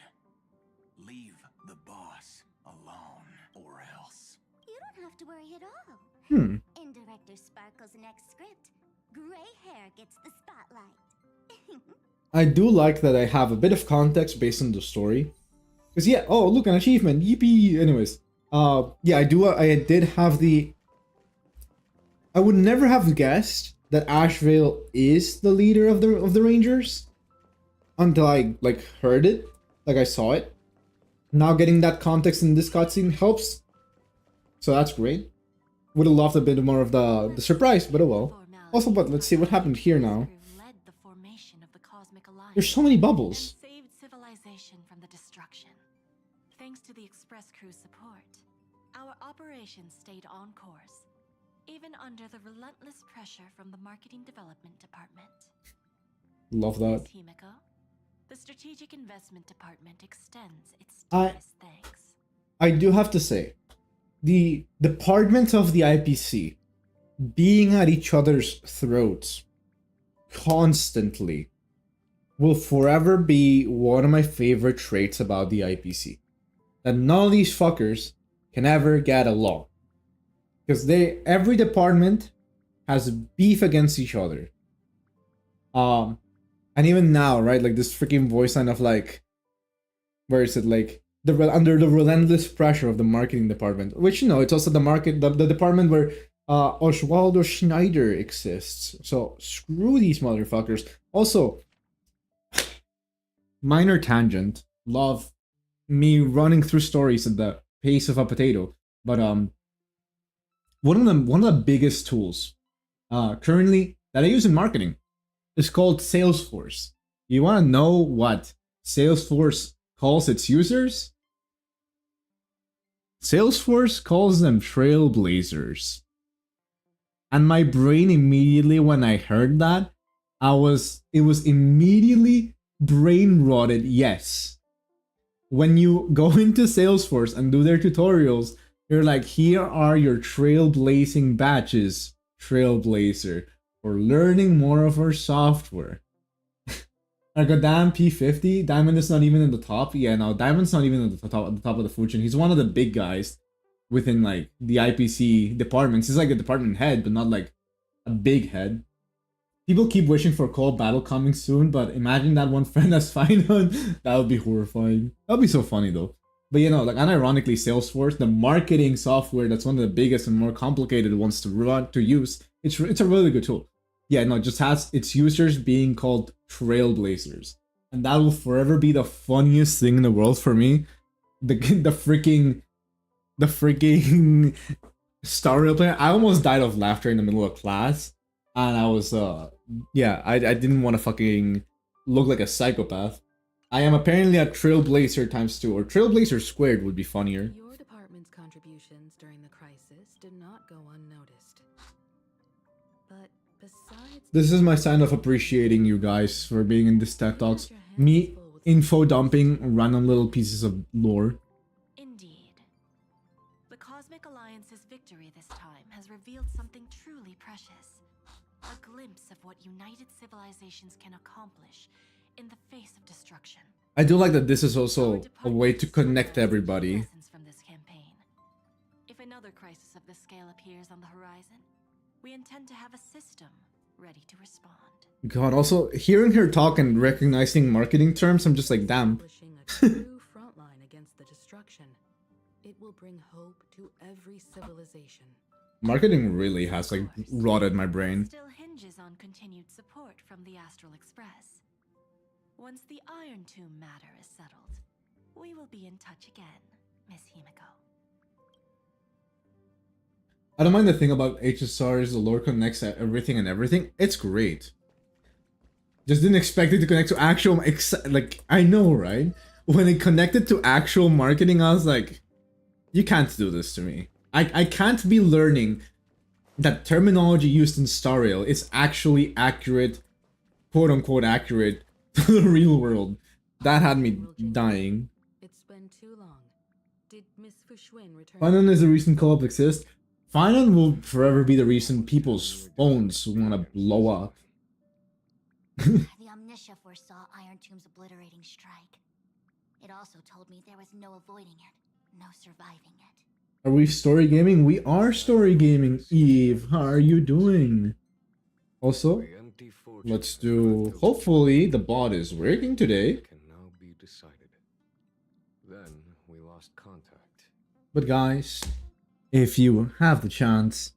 Leave the boss alone, or else. You don't have to worry at all. Hmm. In Director Sparkle's next script, gray hair gets the spotlight. I do like that I have a bit of context based on the story. Because yeah, oh look, an achievement, yippee! Anyways, yeah, I did have the... I would never have guessed that Ashvale is the leader of the Rangers. Until I, like, heard it. Like, I saw it. Now getting that context in this cutscene helps. So that's great. Would have loved a bit more of the surprise, but oh well. Also, but let's see what happened here now. There's so many bubbles. And saved civilization from the destruction. Thanks to the Express Crew's support, our operations stayed on course, even under the relentless pressure from the Marketing Development Department. Love that. Miss Himiko, the Strategic Investment Department extends its I- deepest thanks. I do have to say, the department of the IPC being at each other's throats constantly will forever be one of my favorite traits about the IPC. That none of these fuckers can ever get along. Because every department has beef against each other. And even now, right, like this freaking voice line of like, where is it, like, under the relentless pressure of the marketing department, which, you know, it's also the department where Oswaldo Schneider exists. So screw these motherfuckers. Also, minor tangent. Love me running through stories at the pace of a potato. But one of the biggest tools currently that I use in marketing is called Salesforce. You want to know what Salesforce calls its users? Salesforce calls them trailblazers. And my brain immediately, when I heard that, it was immediately brain rotted. Yes. When you go into Salesforce and do their tutorials, they're like, here are your trailblazing batches, Trailblazer, for learning more of our software. I go, damn, P50, Diamond is not even in the top. Yeah, no, Diamond's not even at the top of the food chain. He's one of the big guys within like the IPC departments. He's like a department head, but not like a big head. People keep wishing for Cold Battle coming soon, but imagine that one friend as final. That would be horrifying. That would be so funny though. But you know, like unironically, Salesforce, the marketing software that's one of the biggest and more complicated ones to run to use, it's a really good tool. Yeah, no, it just has its users being called trailblazers, and that will forever be the funniest thing in the world for me. The freaking Star Rail player. I almost died of laughter in the middle of class, and I was yeah, I didn't want to fucking look like a psychopath. I am apparently a Trailblazer ×2, or Trailblazer squared would be funnier. Your department's contributions during the crisis did not go unnoticed. But besides, This is my sign of appreciating you guys for being in this TED Talks. Me info dumping random little pieces of lore. Indeed. The Cosmic Alliance's victory this time has revealed something truly precious. A glimpse of what united civilizations can accomplish in the face of destruction. I do like that this is also a way to connect everybody. Lessons from this campaign. If another crisis of this scale appears on the horizon, we intend to have a system ready to respond. God, also hearing her talk and recognizing marketing terms, I'm just like, damn. establishing a true frontline against the destruction, it will bring hope to every civilization. Marketing really has like rotted my brain. Still hinges on continued support from the Astral Express. Once the Iron Tomb matter is settled, we will be in touch again, Miss Himiko. I don't mind the thing about HSR is the lore connects everything and everything. It's great. Just didn't expect it to connect to actual, like, I know, right? When it connected to actual marketing, I was like, you can't do this to me. I can't be learning that terminology used in Star Rail is actually accurate, quote unquote accurate, to the real world. That had me dying. It's been too long. Did Miss Fushwin return? Finan is the reason co-op exists. Finan will forever be the reason people's phones want to blow up. The Omniscia foresaw Iron Tomb's obliterating strike. It also told me there was no avoiding it, no surviving it. Are we story gaming? We are story gaming. Eve, how are you doing? Also, let's do... Hopefully the bot is working today. Can now be decided. Then we lost contact. But guys, if you have the chance,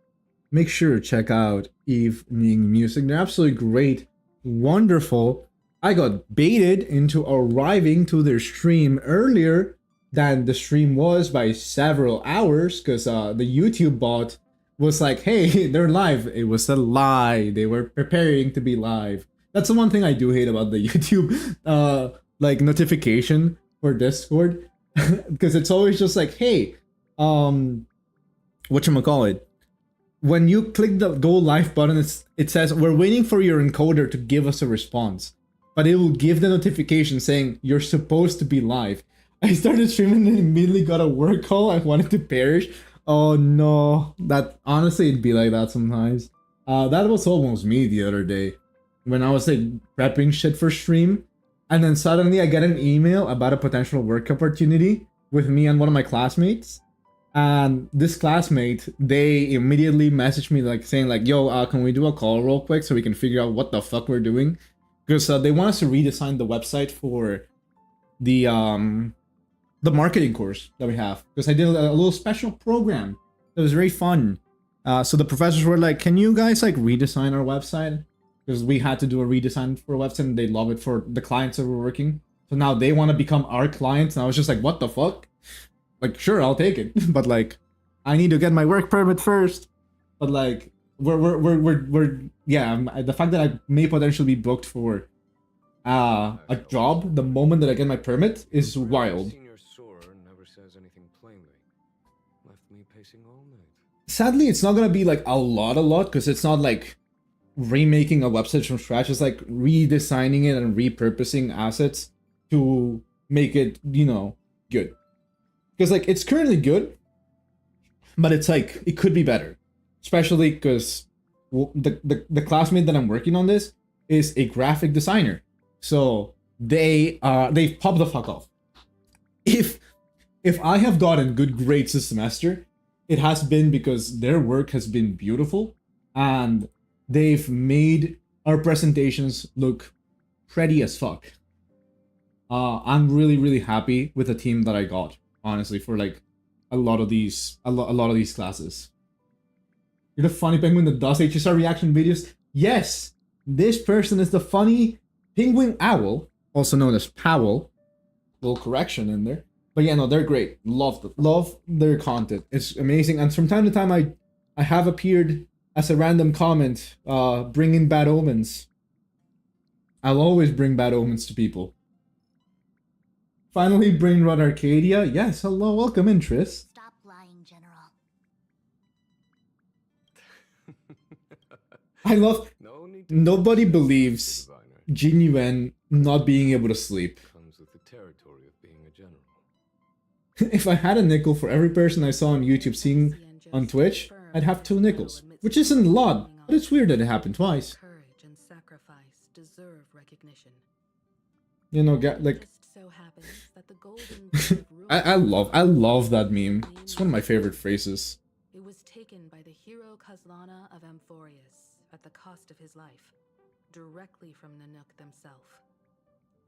make sure to check out Evening Music. They're absolutely great, wonderful. I got baited into arriving to their stream earlier than the stream was by several hours, because the YouTube bot was like, hey, they're live. It was a lie. They were preparing to be live. That's the one thing I do hate about the YouTube like notification for Discord, because it's always just like, hey, whatchamacallit, when you click the go live button, it says we're waiting for your encoder to give us a response, but it will give the notification saying you're supposed to be live. I started streaming and immediately got a work call. I wanted to perish. Oh no, that honestly it'd be like that sometimes. That was almost me the other day when I was like prepping shit for stream, and then suddenly I get an email about a potential work opportunity with me and one of my classmates. And this classmate, they immediately messaged me like saying like, yo, can we do a call real quick so we can figure out what the fuck we're doing? Because they want us to redesign the website for the marketing course that we have, because I did a little special program that was very fun. So the professors were like, can you guys like redesign our website? Because we had to do a redesign for a website and they love it for the clients that we're working. So now they want to become our clients. And I was just like, what the fuck? Like, sure, I'll take it. But like, I need to get my work permit first. But like, yeah, the fact that I may potentially be booked for a job the moment that I get my permit is wild. Senior Soar never says anything plainly. Left me pacing all night. Sadly, it's not gonna be like a lot, because it's not like remaking a website from scratch. It's like redesigning it and repurposing assets to make it, you know, good. Because like it's currently good, but it's like it could be better, especially because the classmate that I'm working on this is a graphic designer, so they've popped the fuck off. If I have gotten good grades this semester, it has been because their work has been beautiful and they've made our presentations look pretty as fuck. I'm really happy with the team that I got, honestly, for like a lot of these classes. You're the funny penguin that does HSR reaction videos. Yes, this person is the funny penguin owl, also known as Powell. Little correction in there. But yeah, no, they're great. Love their content. It's amazing. And from time to time, I have appeared as a random comment, bringing bad omens. I'll always bring bad omens to people. Finally, bring Planarcadia. Yes, hello, welcome in, Tris. Stop lying, General. I love. No need to Nobody apologize, believes Diviner. Genuine not being able to sleep. Comes with the territory of being a general. If I had a nickel for every person I saw on YouTube seeing on Twitch, I'd have 2 nickels. Which isn't a lot, but it's weird that it happened twice. Courage and sacrifice deserve recognition. You know, like Just so happens that the golden bird I love that meme. It's one of my favorite phrases. It was taken by the hero Kazlana of Amphorius at the cost of his life, directly from Nanook themselves.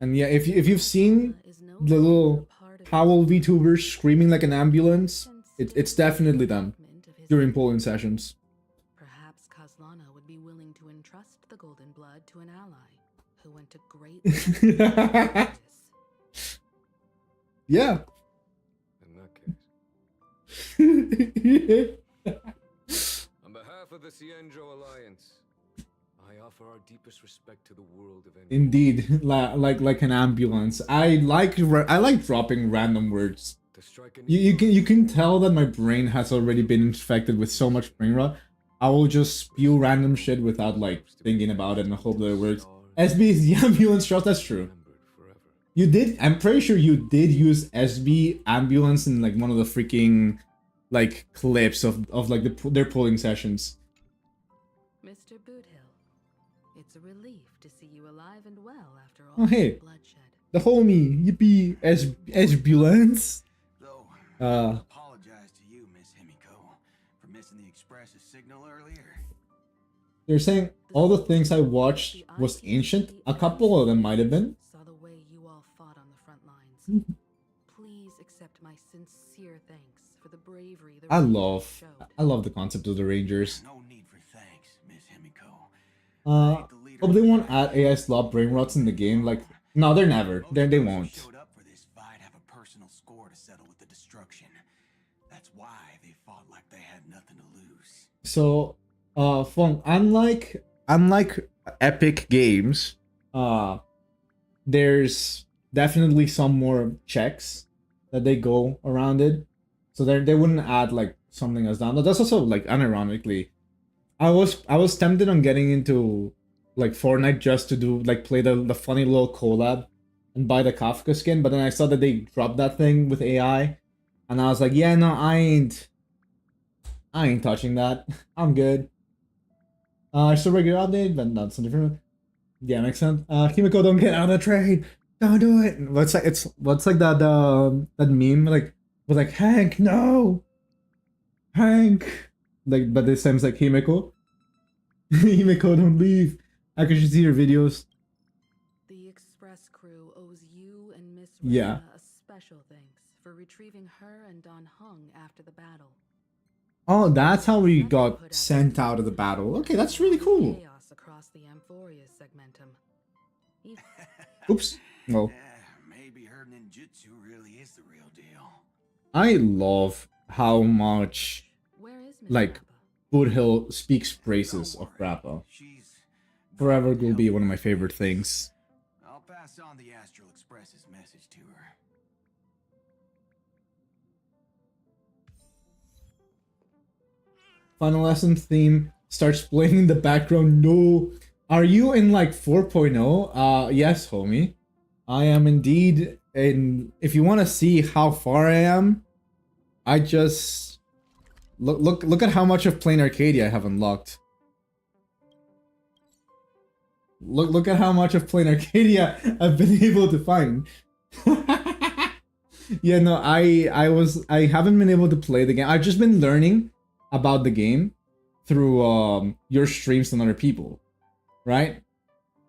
And yeah, if you've seen the little Powell VTubers screaming like an ambulance, it's definitely them during polling sessions. Perhaps Kazlana would be willing to entrust the golden blood to an ally who went to great lengths to practice. Yeah. In that case, on behalf of the Cienjo Alliance, I offer our deepest respect to the world of envy. Indeed, like an ambulance. I like dropping random words. To strike an You can tell that my brain has already been infected with so much brain rot. I will just spew random shit without like thinking about it and hope that it works. SB is the ambulance shot. That's true. remembered forever. You did. I'm pretty sure you did use SB ambulance in like one of the freaking like clips of like their polling sessions. Mr. Boothill, it's a relief to see you alive and well after all Oh, hey. the bloodshed. The homie, yippee, ambulance. Though, Uh, apologize to you, Miss Himiko, for missing the express's signal earlier. they're saying all the things I watched was ancient. A couple of them might have been. Saw the way you all fought on the front lines. Mm-hmm. Please accept my sincere thanks for the bravery the I Rangers love showed. the concept of the Rangers. No need for thanks, Miss Himiko. Hope they won't add AI slot brain rots in the game. Like, no, they're never. They Most won't. who showed up for this fight have a personal score to settle with the destruction. That's why they fought like they had nothing to lose. So, Fong, unlike epic games, there's definitely some more checks that they go around it. So they wouldn't add like something as down. That's also like unironically, I was tempted on getting into like Fortnite just to do like play the funny little collab and buy the Kafka skin, but then I saw that they dropped that thing with AI, and I was like, yeah, no, I ain't touching that. I'm good. It's a regular update, but not something different. Yeah, makes sense. Himiko, don't get out of the train. Don't do it. What's like that that meme like with like Hank, no, Hank. Like, but this time's like Himiko. Himiko, don't leave. I can see your videos. The express crew owes you and Miss Yeah. Rena a special thanks for retrieving her and Don Hung after the battle. Oh, that's how we got sent out of the battle. Okay, that's really cool. Chaos across the Amphorius segmentum. You- Oops. Well, Maybe her ninjutsu really is the real deal. I love how much Where is Miss like Rappa? Boothill speaks praises of Rappa. She's Forever will be one of my favorite things. I'll pass on the Astral Express's message to her. Final Lesson theme starts playing in the background. No. Are you in like 4.0? Yes, homie. I am indeed in. If you want to see how far I am, I just look at how much of Planarcadia I have unlocked. Look at how much of Planarcadia I've been able to find. Yeah, no, I haven't been able to play the game. I've just been learning about the game through your streams and other people, right?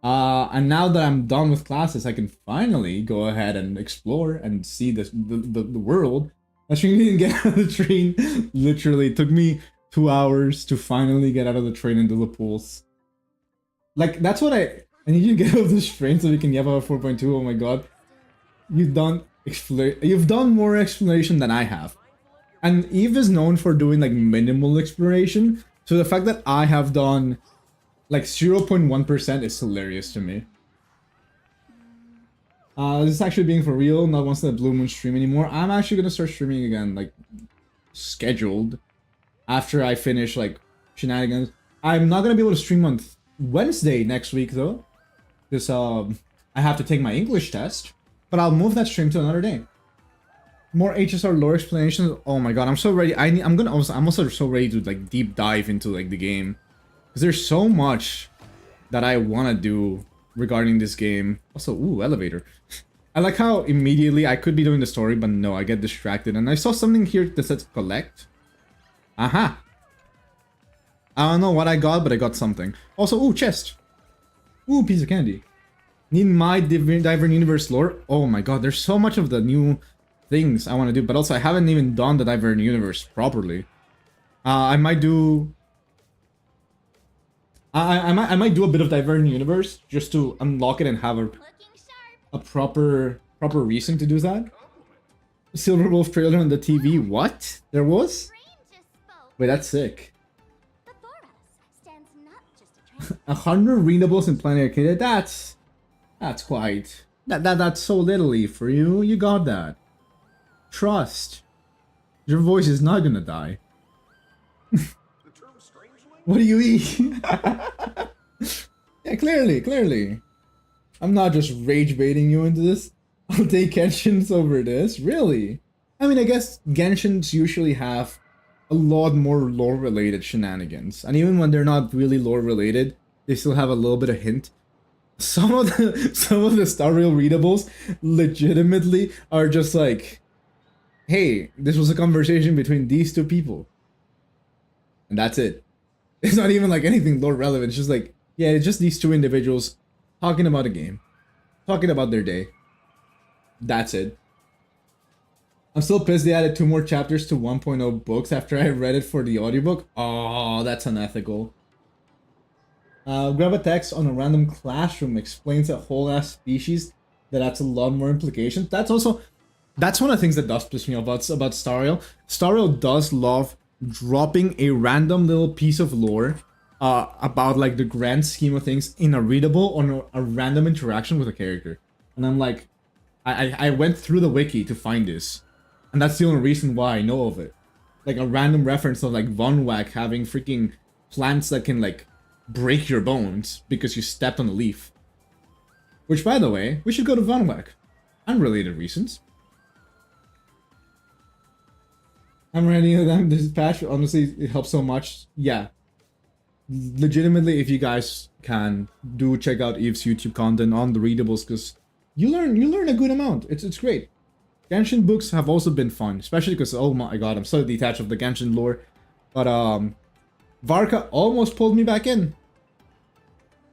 And now that I'm done with classes, I can finally go ahead and explore and see the world. I actually didn't get out of the train. Literally, it took me 2 hours to finally get out of the train into the pools. Like, that's what I need you to get off this train so we can yap about 4.2. Oh my god. You've done more exploration than I have. And Eve is known for doing like minimal exploration. So the fact that I have done like 0.1% is hilarious to me. This is actually being for real, not once in the Blue Moon stream anymore. I'm actually gonna start streaming again, like scheduled, after I finish like shenanigans. I'm not gonna be able to stream on Wednesday next week though, because I have to take my English test. But I'll move that stream to another day. More HSR lore explanations. Oh my god, I'm so ready. I'm also so ready to like deep dive into like the game, because there's so much that I want to do regarding this game. Also, ooh, elevator. I like how immediately I could be doing the story, but no, I get distracted. And I saw something here that says collect. Aha. I don't know what I got, but I got something. Also, ooh, chest. Ooh, piece of candy. Need my Divergent Universe lore. Oh my god, there's so much of the new things I want to do, but also I haven't even done the Divergent Universe properly. I might do. I might do a bit of Divergent Universe just to unlock it and have a proper reason to do that. Silverwolf trailer on the TV. What? There was? Wait, that's sick. 100 readables in Planarcadia. That's quite. That's so little for you. You got that. Trust. Your voice is not gonna die. What do you eat? Yeah, clearly. I'm not just rage baiting you into this. I'll take Genshins over this. Really? I mean, I guess Genshins usually have a lot more lore related shenanigans. And even when they're not really lore related, they still have a little bit of hint. Some of the Star Rail readables legitimately are just like, hey, this was a conversation between these two people. And that's it. It's not even like anything lore relevant. It's just like, yeah, it's just these two individuals talking about a game. Talking about their day. That's it. I'm still pissed they added 2 more chapters to 1.0 books after I read it for the audiobook. Oh, that's unethical. Grab a text on a random classroom explains a whole ass species that adds a lot more implications. That's one of the things that does piss me off about Star Rail. Star Rail does love dropping a random little piece of lore about like the grand scheme of things in a readable or a random interaction with a character. And I'm like, I went through the wiki to find this. And that's the only reason why I know of it. Like a random reference of like Von Wack having freaking plants that can like break your bones because you stepped on a leaf. Which, by the way, we should go to Von Wack. Unrelated reasons. I'm ready to them. This patch, honestly, it helps so much. Yeah. Legitimately, if you guys can, do check out Eve's YouTube content on the readables, because you learn a good amount. It's great. Genshin books have also been fun, especially because, oh my god, I'm so detached of the Genshin lore. But Varka almost pulled me back in.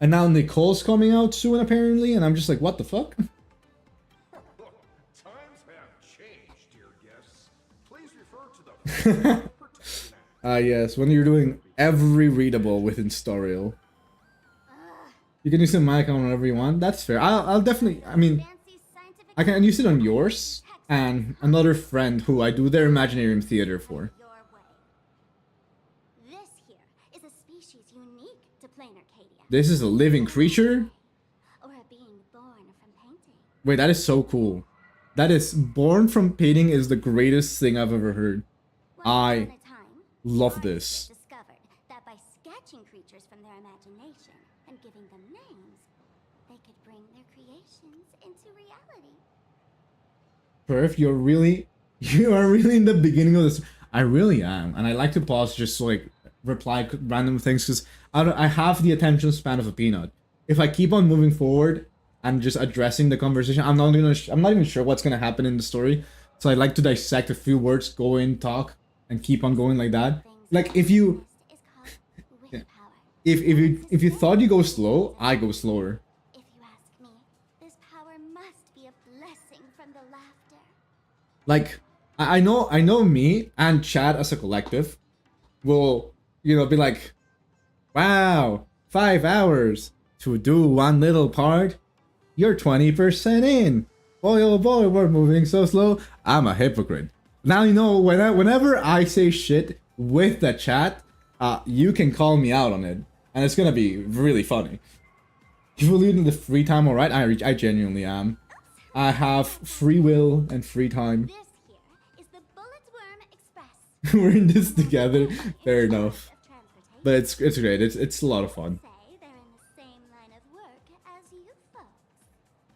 And now Nicole's coming out soon, apparently, and I'm just like, what the fuck? Times have changed, dear guests. Please refer to the Yes, when you're doing every readable within Star Rail. You can use it on my account whenever you want. That's fair. I'll definitely, I mean, I can use it on yours and another friend who I do their Imaginarium Theater for. This here is a species unique to Planarcadia. This is a living creature? Or a being born from painting. Wait, that is so cool. That is, born from painting is the greatest thing I've ever heard. I love this. imagination and giving them names, they could bring their creations into reality. Perf, you are really in the beginning of this. I really am, and I like to pause just to like reply random things because I have the attention span of a peanut. If I keep on moving forward and just addressing the conversation, I'm not even sure what's gonna happen in the story. So I like to dissect a few words, go in, talk, and keep on going like that. Like if you, yeah. if you thought you go slow, I go slower. If you ask me, this power must be a blessing from the laughter. Like I know me and Chad as a collective will, you know, be like, wow, 5 hours to do one little part. You're 20% in. Boy, oh boy, we're moving so slow. I'm a hypocrite. Now you know whenever I say shit with the chat, you can call me out on it, and it's gonna be really funny. You believe in the free time, alright? I genuinely am. I have free will and free time. This here is the WDYM Express. We're in this together. Fair enough. Of transportation. But it's great. It's a lot of fun. Say they're in the same line of work as you folks.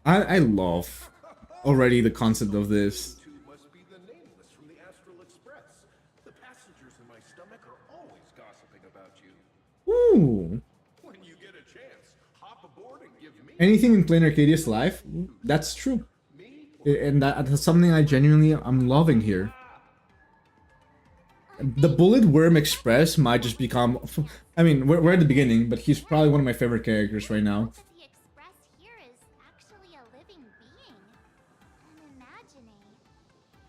I love already the concept of this. You two must be the nameless from the Astral Express. The passengers in my stomach are always gossiping about you. Ooh. When you get a chance, hop aboard and give me Anything in Planarcadia's life, that's true. And that's something I genuinely am loving here. The WDYM Express might just become... I mean, we're at the beginning, but he's probably one of my favorite characters right now. That the Express here is actually a living being. An imagining.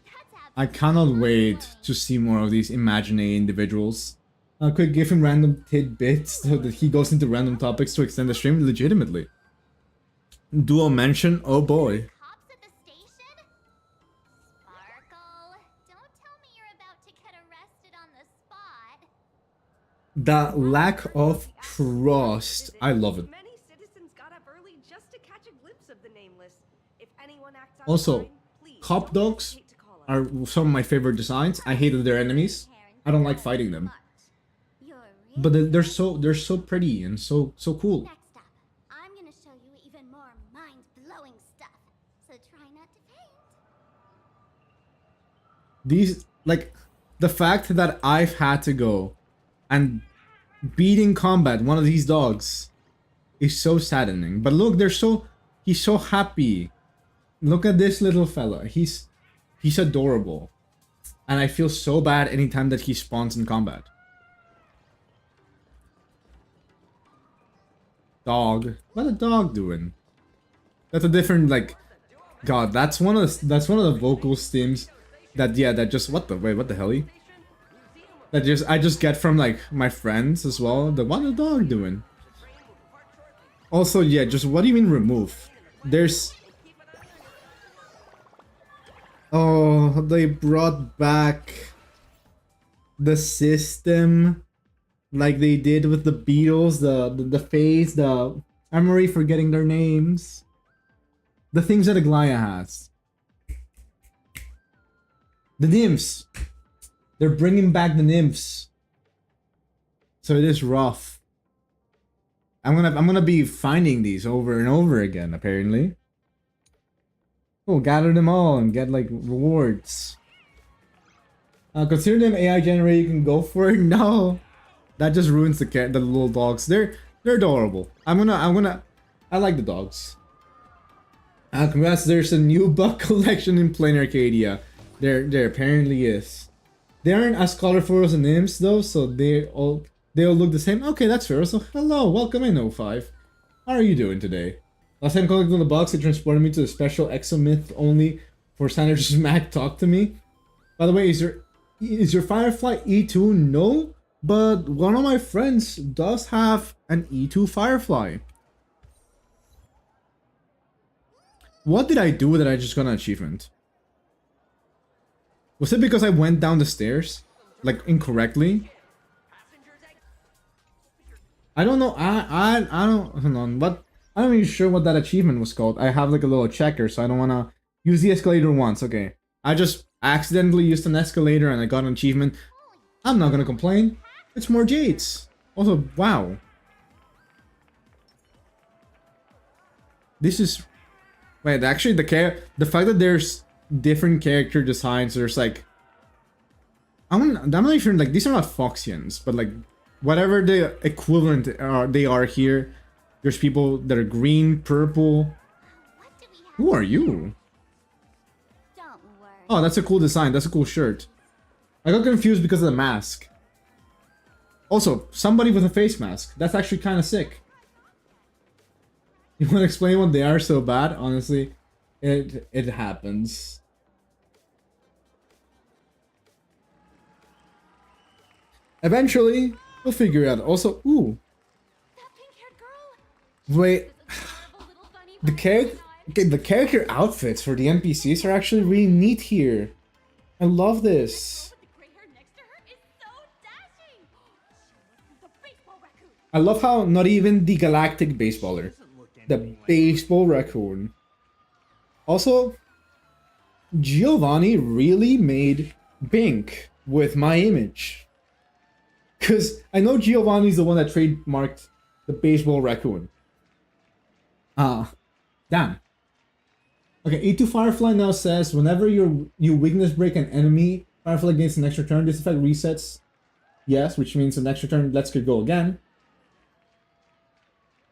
That's I cannot wait to see more of these imaginary individuals. I could give him random tidbits so that he goes into random topics to extend the stream legitimately. Dual mention? Oh boy. Cops at the station? Sparkle, don't tell me you're about to get arrested on the spot. The lack of trust. I love it. Many citizens got up early just to catch a glimpse of the nameless. If anyone acts out Also, of line, please cop don't dogs hesitate to call us. are some of my favorite designs. I hated their enemies. I don't like fighting them. You're But really they're so pretty and so cool. Next up, I'm gonna show you even more mind-blowing stuff. So try not to faint. These, like, the fact that I've had to go and beat in combat one of these dogs is so saddening. But look, he's so happy. Look at this little fella. He's adorable. And I feel so bad anytime that he spawns in combat. Dog. What a dog doing? That's a different, like, God, that's one of the vocal stems that just what the hell? I just get from like my friends as well. What a dog doing? Also, yeah, just what do you mean remove? There's oh, they brought back the system like they did with the Beatles, the phase, I'm already forgetting their names. The things that Aglaya has. The nymphs. They're bringing back the nymphs. So it is rough. I'm gonna be finding these over and over again, apparently. We'll gather them all and get like rewards. Consider them AI generated, you can go for it. No. That just ruins the little dogs. They're adorable. I like the dogs. Congrats, there's a new bug collection in Planarcadia. There apparently is. They aren't as colorful as the nymphs though, so they all look the same. Okay, that's fair. So hello, welcome in 05. How are you doing today? Last time collecting the box, it transported me to the special exomyth only for Sanders Smack talk to me. By the way, is your Firefly E2? No, but one of my friends does have an E2 Firefly. What did I do that I just got an achievement? Was it because I went down the stairs? Like, incorrectly? I don't know, I don't, hold on, but I'm not even sure what that achievement was called. I have like a little checker, so I don't wanna use the escalator once, okay. I just accidentally used an escalator and I got an achievement. I'm not gonna complain. It's more jades. Also, wow. This is... Wait, actually the fact that there's different character designs, there's like... I'm not even sure, like, these are not Foxians, but like, whatever the equivalent they are here, there's people that are green, purple. What do we have Who are here? you? Don't worry. Oh, that's a cool design, that's a cool shirt. I got confused because of the mask. Also, somebody with a face mask. That's actually kind of sick. You want to explain what they are so bad? Honestly, it happens. Eventually, we'll figure it out. Also, ooh, That pink-haired girl. wait, Adorable little bunny the character outfits for the NPCs are actually really neat here. I love this. But the gray hair next to her is so dashing. She must be the baseball raccoon. I love how not even the galactic baseballer, the baseball raccoon. Also, Giovanni really made Bink with my image. Because I know Giovanni's the one that trademarked the baseball raccoon. Damn. Okay, E2 Firefly now says, whenever you weakness break an enemy, Firefly gains an extra turn. This effect resets. Yes, which means an extra turn lets it go again.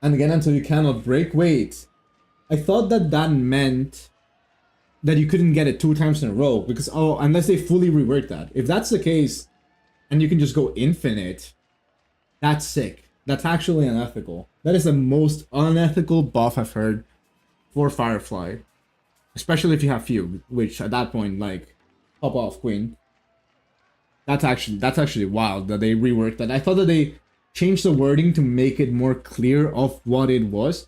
And again until you cannot break. Wait. I thought that meant that you couldn't get it 2 times in a row. Because, oh, unless they fully rework that. If that's the case, and you can just go infinite, that's sick. That's actually unethical. That is the most unethical buff I've heard for Firefly. Especially if you have Fugue, which at that point, like, pop off, Queen. That's actually wild that they reworked that. I thought that they changed the wording to make it more clear of what it was.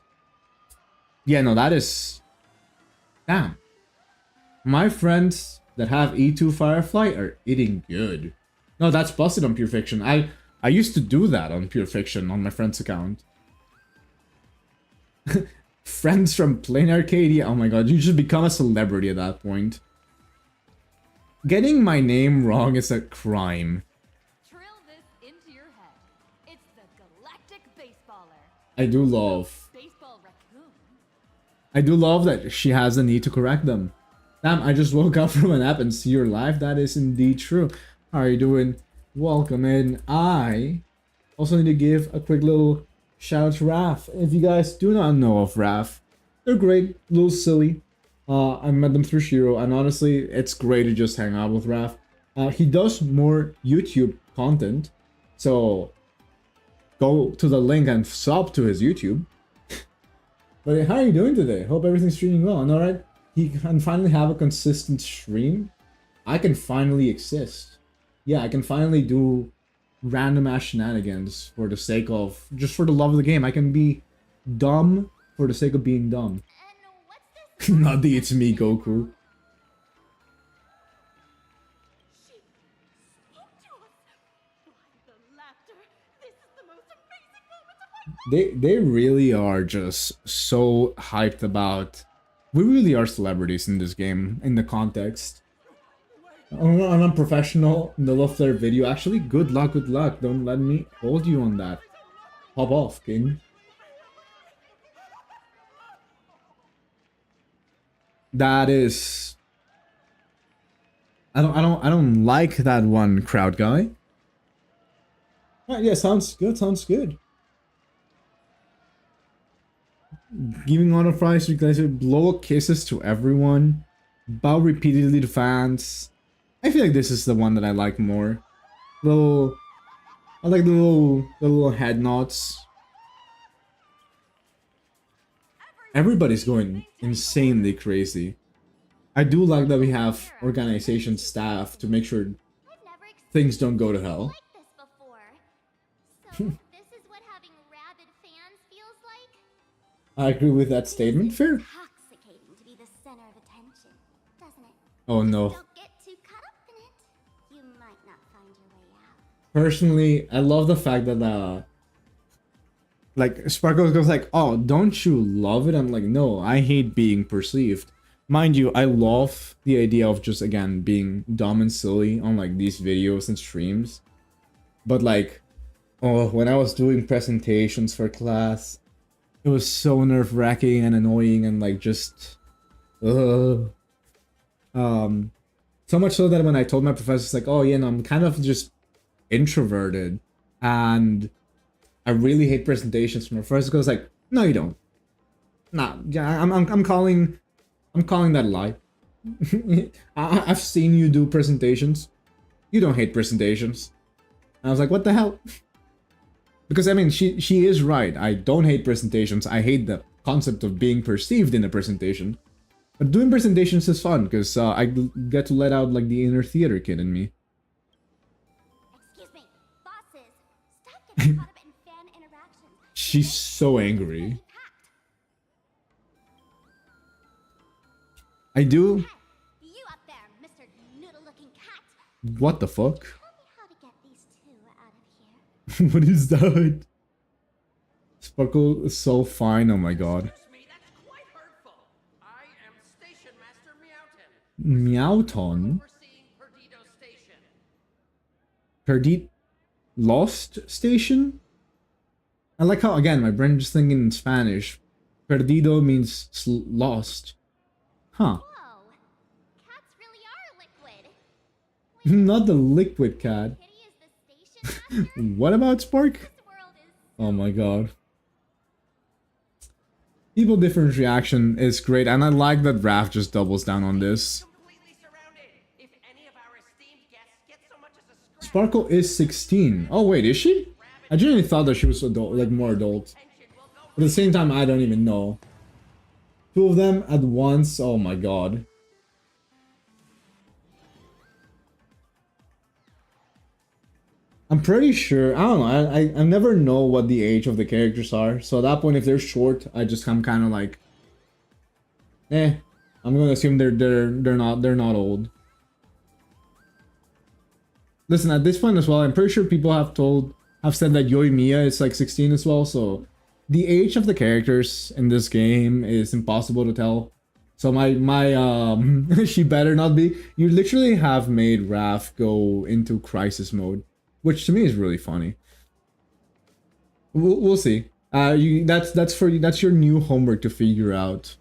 Yeah, no, that is... Damn. My friends that have E2 Firefly are eating good. No, that's busted on Pure Fiction. I used to do that on Pure Fiction on my friend's account. Friends from Planarcadia. Oh my god, you just become a celebrity at that point. Getting my name wrong is a crime. Trill this into your head. It's the galactic baseballer. I do love. Baseball raccoon. I do love that she has the need to correct them. Damn, I just woke up from a nap and see your live. That is indeed true. How are you doing? Welcome in. I also need to give a quick little shout out to Raph. If you guys do not know of Raph, they're great, a little silly. I met them through Shiro, and honestly, it's great to just hang out with Raph. He does more YouTube content, so go to the link and sub to his YouTube. But how are you doing today? Hope everything's streaming well. And alright, he can finally have a consistent stream. I can finally exist. Yeah, I can finally do random ass shenanigans for the sake of, just for the love of the game. I can be dumb for the sake of being dumb. And what's this? Not the it's me Goku. She spoke to us. Why the laughter? This is the most amazing moment of my life. They really are just so hyped about. We really are celebrities in this game, in the context. I'm unprofessional in the middle of their video. Actually, good luck, good luck. Don't let me hold you on that. Hop off, king. That is... I don't like that one, crowd guy. Alright, yeah, sounds good, sounds good. Giving honor fries to guys, blow kisses to everyone. Bow repeatedly to fans. I feel like this is the one that I like more. I like the little head nods. Everybody's going insanely crazy. I do like that we have organization staff to make sure I've never things don't go to hell. like this before. So this is what having rabid fans feels like? I agree with that statement. Fair. Intoxicating to be the center of attention, doesn't it? Oh no. Don't get too caught up in it. You might not find your way out. Personally, I love the fact that like Sparkles goes like, oh, don't you love it? I'm like, no, I hate being perceived. Mind you, I love the idea of just, again, being dumb and silly on like these videos and streams. But like, oh, when I was doing presentations for class, It was so nerve-wracking and annoying and like just so much so that when I told my professors like, oh yeah, no, I'm kind of just introverted and I really hate presentations. My professor goes like, no you don't. Nah, yeah, I'm calling that a lie. I've seen you do presentations. You don't hate presentations. And I was like, what the hell? Because I mean, she is right. I don't hate presentations. I hate the concept of being perceived in a presentation. But doing presentations is fun because I get to let out like the inner theater kid in me. Excuse me, bosses. Stop getting caught up in fan interactions. She's so angry. I do. Hey, you up there, Mr. Noodle-looking cat. What the fuck? Tell me how to get these two out of here. What is that? Sparkle is so fine. Oh my god. Excuse me, that's quite hurtful. I am Station Master Meowton, Meowton? overseeing Perdido Station. Perdit Lost Station? I like how, again, my brain just thinking in Spanish. Perdido means lost. Huh. Whoa, cats really are liquid. Not the liquid cat. Kitty is the station master? What about Spark? This world is Oh my god. People different reaction is great, and I like that Raph just doubles down on this. Completely surrounded. If any of our esteemed guests get so much as a scratch, Sparkle is 16. Oh wait, is she? I genuinely thought that she was adult, like more adult. attention will go But at the same time, I don't even know. Two of them at once, oh my god. I'm pretty sure, I don't know, I never know what the age of the characters are. So at that point, if they're short, I'm kind of like, I'm gonna assume they're not old. Listen, at this point as well, I'm pretty sure people have said that Yoimiya is like 16 as well, so the age of the characters in this game is impossible to tell. So she better not be. You literally have made Raph go into crisis mode, which to me is really funny. We'll see. That's your new homework to figure out.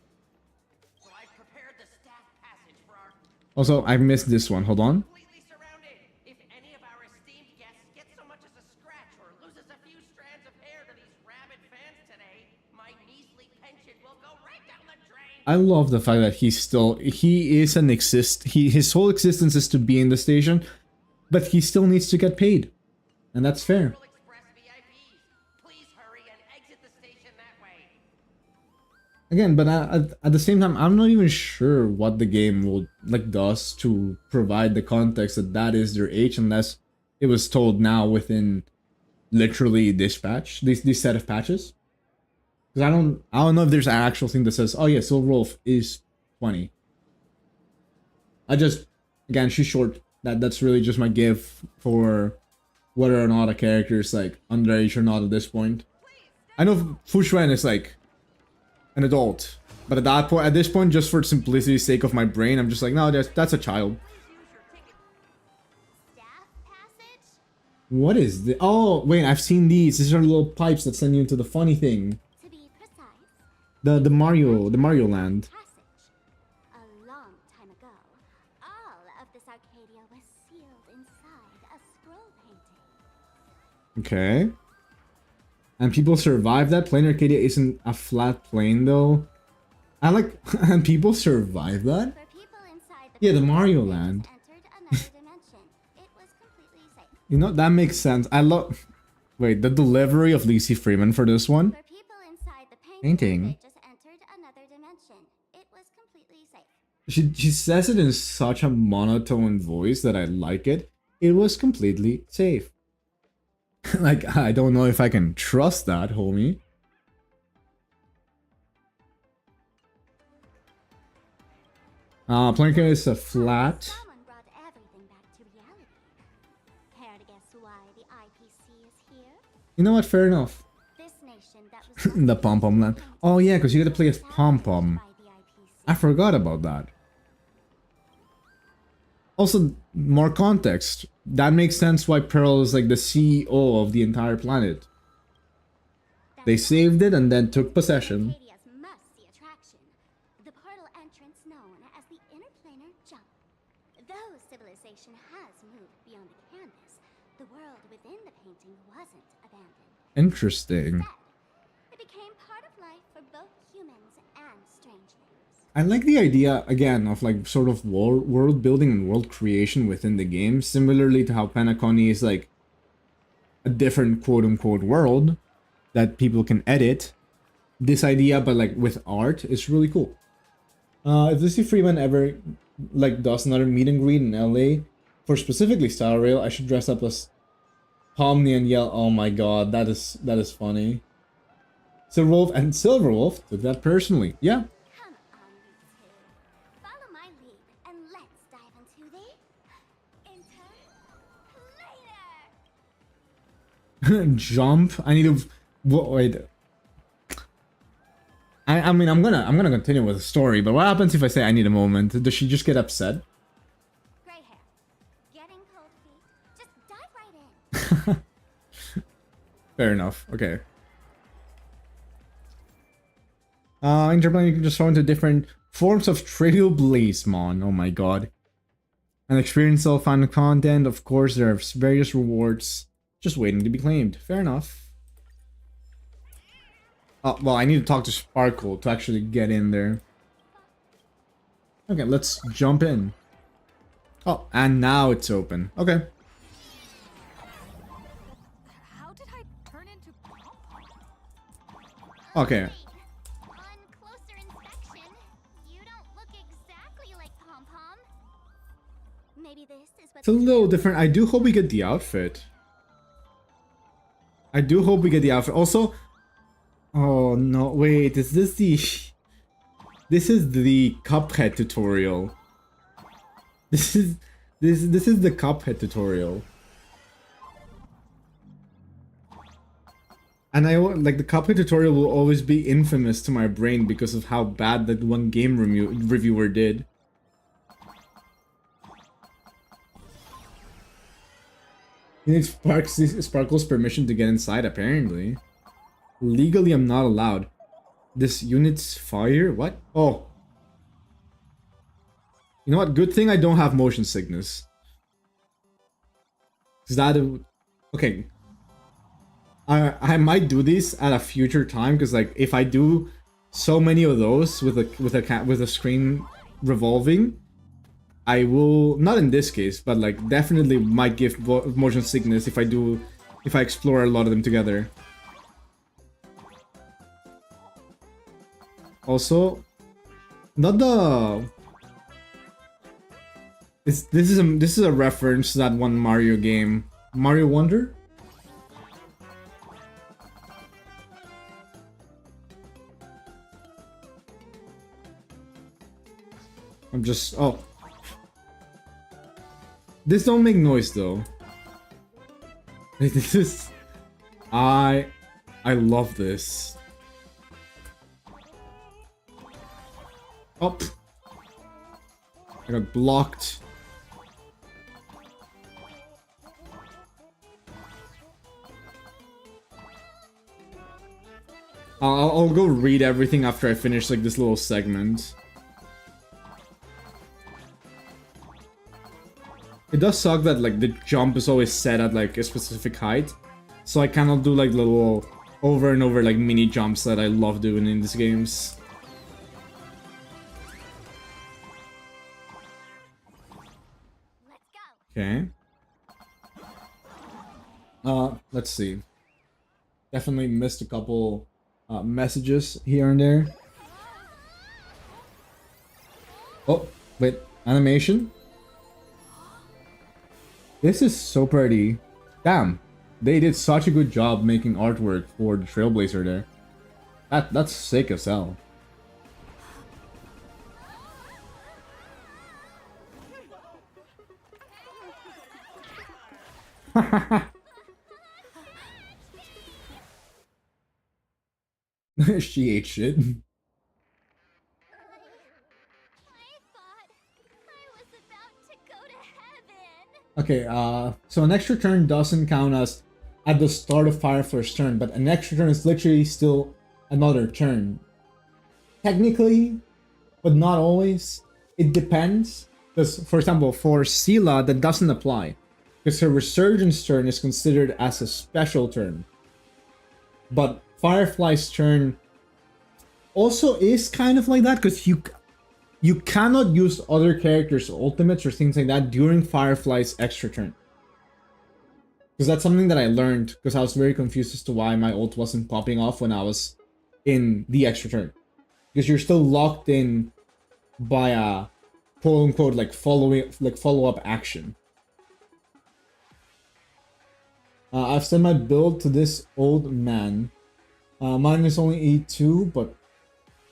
So I've prepared the staff passage for our Also, I missed this one. Hold on. completely surrounded. If any of our esteemed guests get so much as a scratch or loses a few strands of hair to these rabid fans today, my measly pension will go right down the drain. I love the fact that his whole existence is to be in the station, but he still needs to get paid. And that's fair. Central Express VIPs, please hurry and exit the station that way. Again, but at the same time, I'm not even sure what the game will does to provide the context that is their age, unless it was told now within literally this patch, this set of patches. Because I don't know if there's an actual thing that says, oh yeah, Silverwolf is 20. Again, she's short. That's really just my give for whether or not a character is like underage or not at this point. I know Fushuen is like an adult, but at this point, just for simplicity's sake of my brain, I'm just like, no, that's a child. staff passage? What is this? Oh, wait, I've seen these. These are little pipes that send you into the funny thing. To be precise, The Mario land. passage. A long time ago, all of this Arcadia was sealed inside a scroll painting. Okay. And people survive that. Planarcadia isn't a flat plane though. I like, and people survive that? For people inside Yeah, the painting, Mario they just land. entered another dimension. It was completely safe. You know, that makes sense. I love... Wait, the delivery of Lacey Freeman for this one? For people inside the Painting. they just entered another dimension. It was completely safe. She says it in such a monotone voice that I like it. It was completely safe. Like, I don't know if I can trust that, homie. Planarcadia is a flat. Someone brought everything back to reality. Care to guess why the IPC is here? You know what? Fair enough. This nation that was The Pom-Pom land. Oh yeah, because you gotta play as Pom-Pom. by the IPC. I forgot about that. Also, more context. That makes sense why Pearl is like the CEO of the entire planet. That They saved it and then took possession. Planarcadia's must-see attraction, the portal entrance known as the interplanar jump. Though civilization has moved beyond the canvas, the world within the painting wasn't abandoned. Interesting. Instead, it became part of life for both humans and strangelings. I like the idea, again, of like sort of world building and world creation within the game, similarly to how Planarcadia is like a different quote-unquote world that people can edit. This idea, but like with art, is really cool. If Lucy Freeman ever like does another meet and greet in LA for specifically Star Rail, I should dress up as Pomni and yell, "Oh my god, that is funny." Silverwolf and Silverwolf took that personally. Yeah. Come on, you two. Follow my lead and let's dive into the interplanar. Jump. I need to wait. I mean I'm gonna continue with the story, but what happens if I say I need a moment? Does she just get upset? Gray hair. Getting cold feet. Just dive right in. Fair enough. Okay. Interplane, you can just throw into different forms of Trailblazemon. Oh my god. And experience all fun content. Of course, there are various rewards just waiting to be claimed. Fair enough. Oh, well, I need to talk to Sparkle to actually get in there. Okay, let's jump in. Oh, and now it's open. Okay. How did I turn into Pom-Pom? Okay. On closer inspection, you don't look exactly like Pom-Pom. Maybe this is what It's a little different. I do hope we get the outfit. Also, oh no, wait, is this the... This is the Cuphead tutorial. This is the Cuphead tutorial. And I like the Cuphead tutorial will always be infamous to my brain because of how bad that one game reviewer did. You need Sparkle's permission to get inside, apparently. Legally, I'm not allowed. This unit's fire? What? Oh. You know what? Good thing I don't have motion sickness. Is that a... Okay. I might do this at a future time, because like if I do so many of those with a screen revolving, I will, not in this case, but like definitely might give motion sickness if I explore a lot of them together. Also, not the... This is a reference to that one Mario game, Mario Wonder. I'm just... Oh. This don't make noise though. This is... I love this. Up. I got blocked. I'll go read everything after I finish like this little segment. It does suck that like the jump is always set at like a specific height, so I cannot do like little over and over like mini jumps that I love doing in these games. Okay. Let's see. Definitely missed a couple messages here and there. Oh, wait, animation? This is so pretty. Damn, they did such a good job making artwork for the Trailblazer there. That's sick as hell. She ate shit. I thought I was about to go to heaven. Okay, so an extra turn doesn't count as at the start of Firefly's turn, but an extra turn is literally still another turn. Technically, but not always. It depends. Because, for example, for Sela, that doesn't apply. Because her Resurgence turn is considered as a special turn. But Firefly's turn also is kind of like that, because you cannot use other characters' ultimates or things like that during Firefly's extra turn. Because that's something that I learned, because I was very confused as to why my ult wasn't popping off when I was in the extra turn. Because you're still locked in by a quote-unquote like follow-up action. I've sent my build to this old man. Mine is only E2, but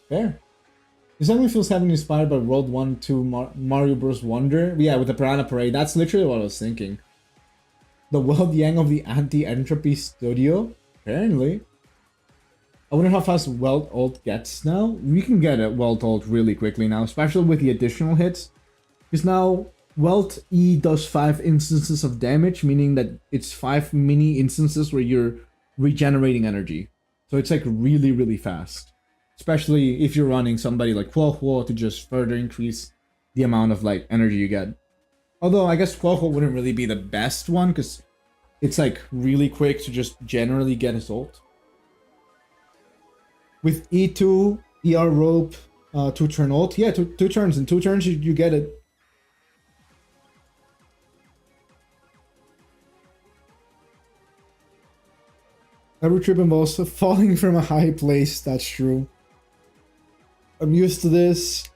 fair. This only feels heavily inspired by World 1 2 Mario Bros. Wonder. Yeah, with the Piranha Parade. That's literally what I was thinking. The WDYM of the Anti-Entropy Studio? Apparently. I wonder how fast Welt ult gets now. We can get a Welt ult really quickly now, especially with the additional hits. Because now Welt E does 5 instances of damage, meaning that it's 5 mini instances where you're regenerating energy. So it's like really, really fast. Especially if you're running somebody like Huohuo to just further increase the amount of like energy you get. Although I guess Huohuo wouldn't really be the best one because it's like really quick to just generally get his ult. With E2, ER rope, 2-turn ult. Yeah, two turns. In 2 turns you get it. Every trip involves falling from a high place, that's true. I'm used to this.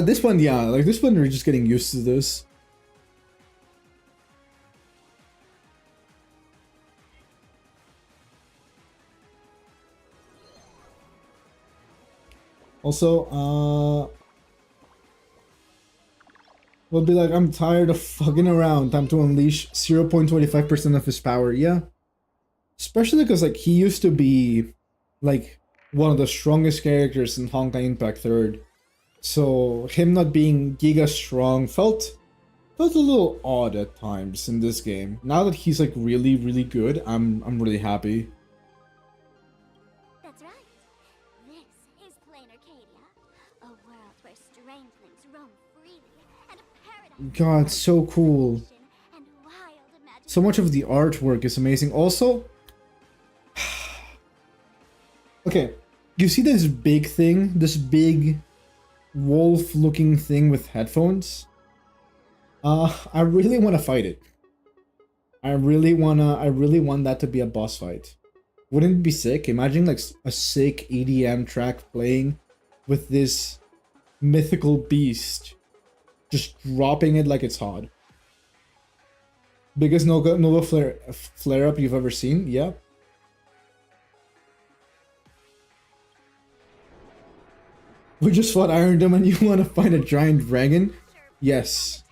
This one, yeah, like this one we're just getting used to this. Also, we'll be like, I'm tired of fucking around. Time to unleash 0.25% of his power. Yeah. Especially because like he used to be like one of the strongest characters in Honkai Impact 3rd. So him not being giga strong felt a little odd at times in this game. Now that he's like really, really good, I'm really happy. That's right. This is Planarcadia, a world where strangelings roam freely and a paradise. God, so cool. And wild imagination. So much of the artwork is amazing. Also, okay, you see this big thing, this big wolf-looking thing with headphones? I really want to fight it. I really want that to be a boss fight. Wouldn't it be sick? Imagine like a sick EDM track playing with this mythical beast, just dropping it like it's hot. Biggest Nova flare-up you've ever seen? Yeah. We just fought Iron Dome and you want to fight a giant dragon? Yes.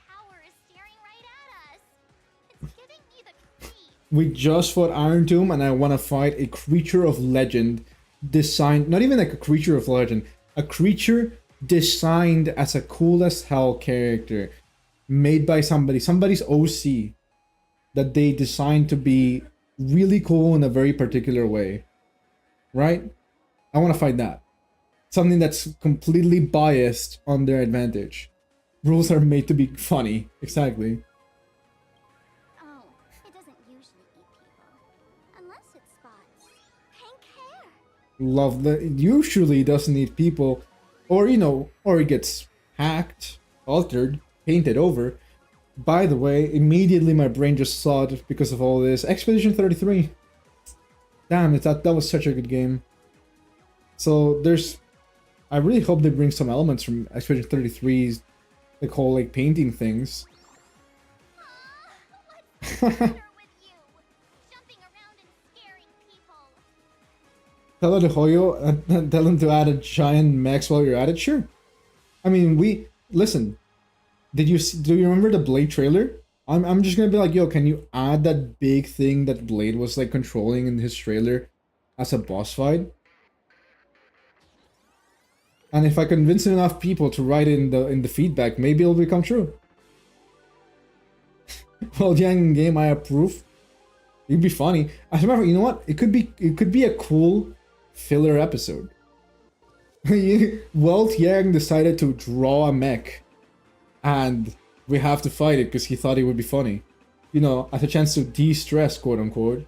We just fought Iron Tomb and I want to fight a creature of legend designed, not even like a creature of legend, a creature designed as a cool as hell character made by somebody's OC that they designed to be really cool in a very particular way. Right? I want to fight that. Something that's completely biased on their advantage. Rules are made to be funny. Exactly. Love that it usually doesn't eat people, or you know, or it gets hacked, altered, painted over. By the way, immediately my brain just saw it because of all this. Expedition 33. Damn it, that was such a good game. So there's, I really hope they bring some elements from Expedition 33's like whole like painting things. Tell the Hoyo, tell him to add a giant max while you're at it. Sure. I mean, listen. Do you remember the Blade trailer? I'm just gonna be like, yo, can you add that big thing that Blade was like controlling in his trailer as a boss fight? And if I convince enough people to write in the feedback, maybe it'll become true. Well, Yang game, I approve. It'd be funny. As a matter of fact, you know what? It could be a cool filler episode. Welt Yang decided to draw a mech, and we have to fight it because he thought it would be funny. You know, as a chance to de-stress, quote unquote.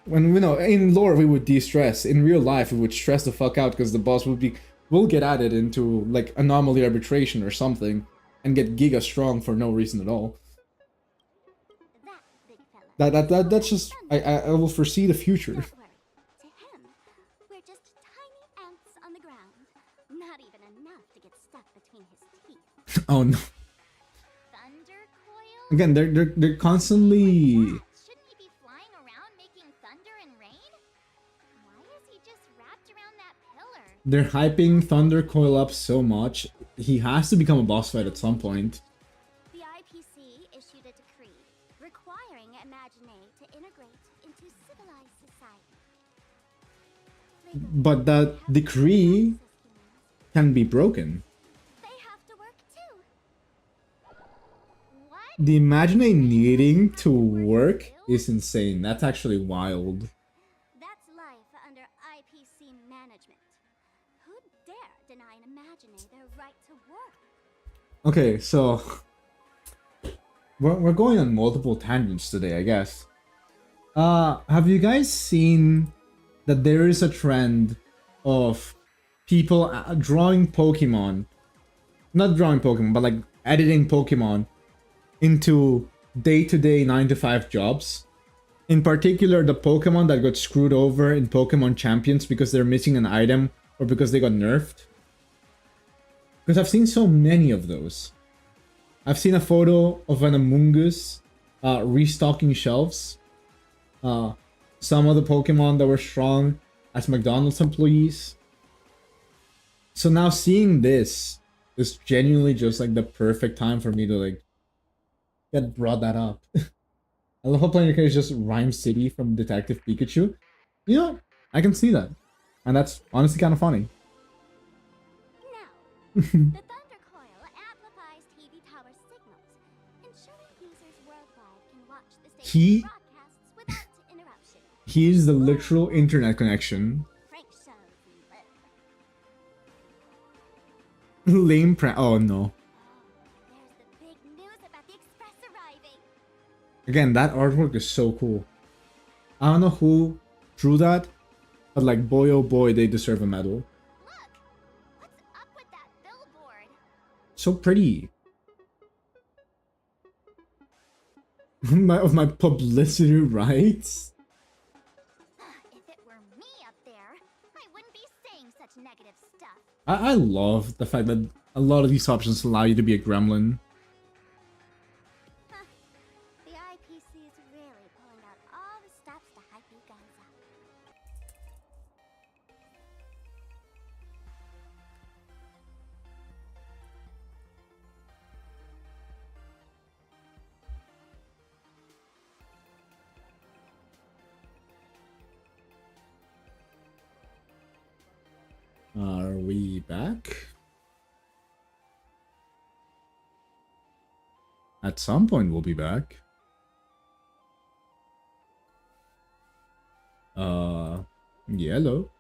When, you know, in lore we would de-stress. In real life we would stress the fuck out because the boss will get added into like anomaly arbitration or something and get giga strong for no reason at all. That big fella. That's just I will foresee the future. Don't worry. To him, we're just tiny ants on the ground. Not even enough to get stuck between his teeth. Oh no. Thunder coil? Again, they're constantly. Shouldn't he be flying around making thunder and rain? Why is he just wrapped around that pillar? They're hyping Thunder Coil up so much. He has to become a boss fight at some point. The IPC issued a decree requiring Imagine to integrate into civilized society. But that decree can be broken. They have to work too. What? The Imagine needing to work is insane. That's actually wild. That's life under IPC management. Who'd dare deny an Imagine their right to work? Okay, so we're going on multiple tangents today, I guess. Have you guys seen that there is a trend of people drawing Pokemon, not drawing Pokemon, but like editing Pokemon into day-to-day 9-to-5 jobs? In particular, the Pokemon that got screwed over in Pokemon Champions because they're missing an item or because they got nerfed. Because I've seen so many of those. I've seen a photo of an Among Us restocking shelves. Some of the Pokemon that were strong as McDonald's employees. So now seeing this is genuinely just like the perfect time for me to like get brought that up. I love how Planarcadia is just Rhyme City from Detective Pikachu. You know, I can see that. And that's honestly kind of funny. Now, the Thunder Coil amplifies TV tower signals, ensuring users worldwide can watch the station's broadcasts without interruption. He is the literal internet connection. Prank shows and Lame prank. Oh no. there's the big news about the express arriving. Again, that artwork is so cool. I don't know who drew that, but like boy oh boy, they deserve a medal. Look! What's up with that billboard? So pretty. of my publicity rights. If it were me up there, I wouldn't be saying such negative stuff. I love the fact that a lot of these options allow you to be a gremlin. The IPC is really pulling out all the stops to hype you guys up. Are we back? At some point we'll be back. Yellow.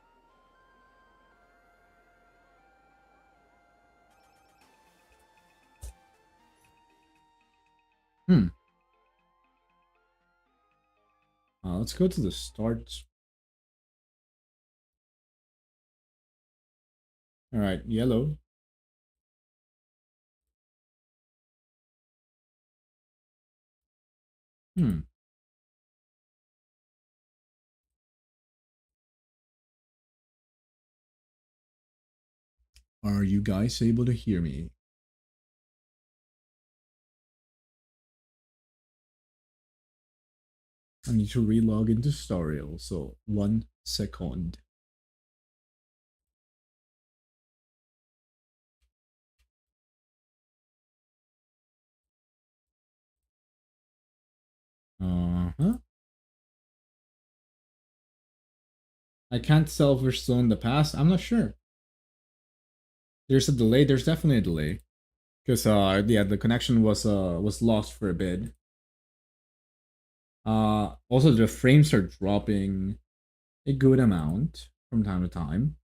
Let's go to the start. All right, yellow. Are you guys able to hear me? I need to relog into Storial, so 1 second. I can't tell if we're still in the past. I'm not sure. There's a delay. There's definitely a delay. Because yeah, the connection was lost for a bit. Also, the frames are dropping a good amount from time to time.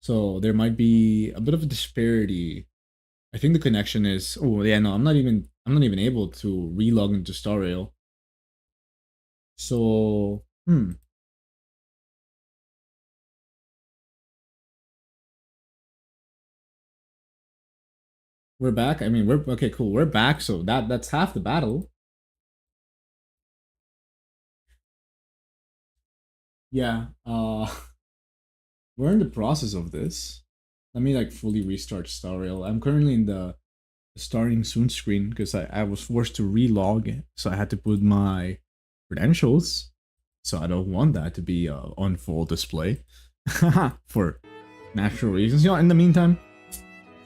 So there might be a bit of a disparity. I think the connection is, oh yeah, no, I'm not even able to relog into Star Rail. So, we're back. I mean, we're okay, cool. We're back, so that's half the battle. Yeah, we're in the process of this. Let me like fully restart Star Rail. I'm currently in the starting soon screen because I was forced to relog, so I had to put my credentials. So I don't want that to be on full display for natural reasons. You know, in the meantime,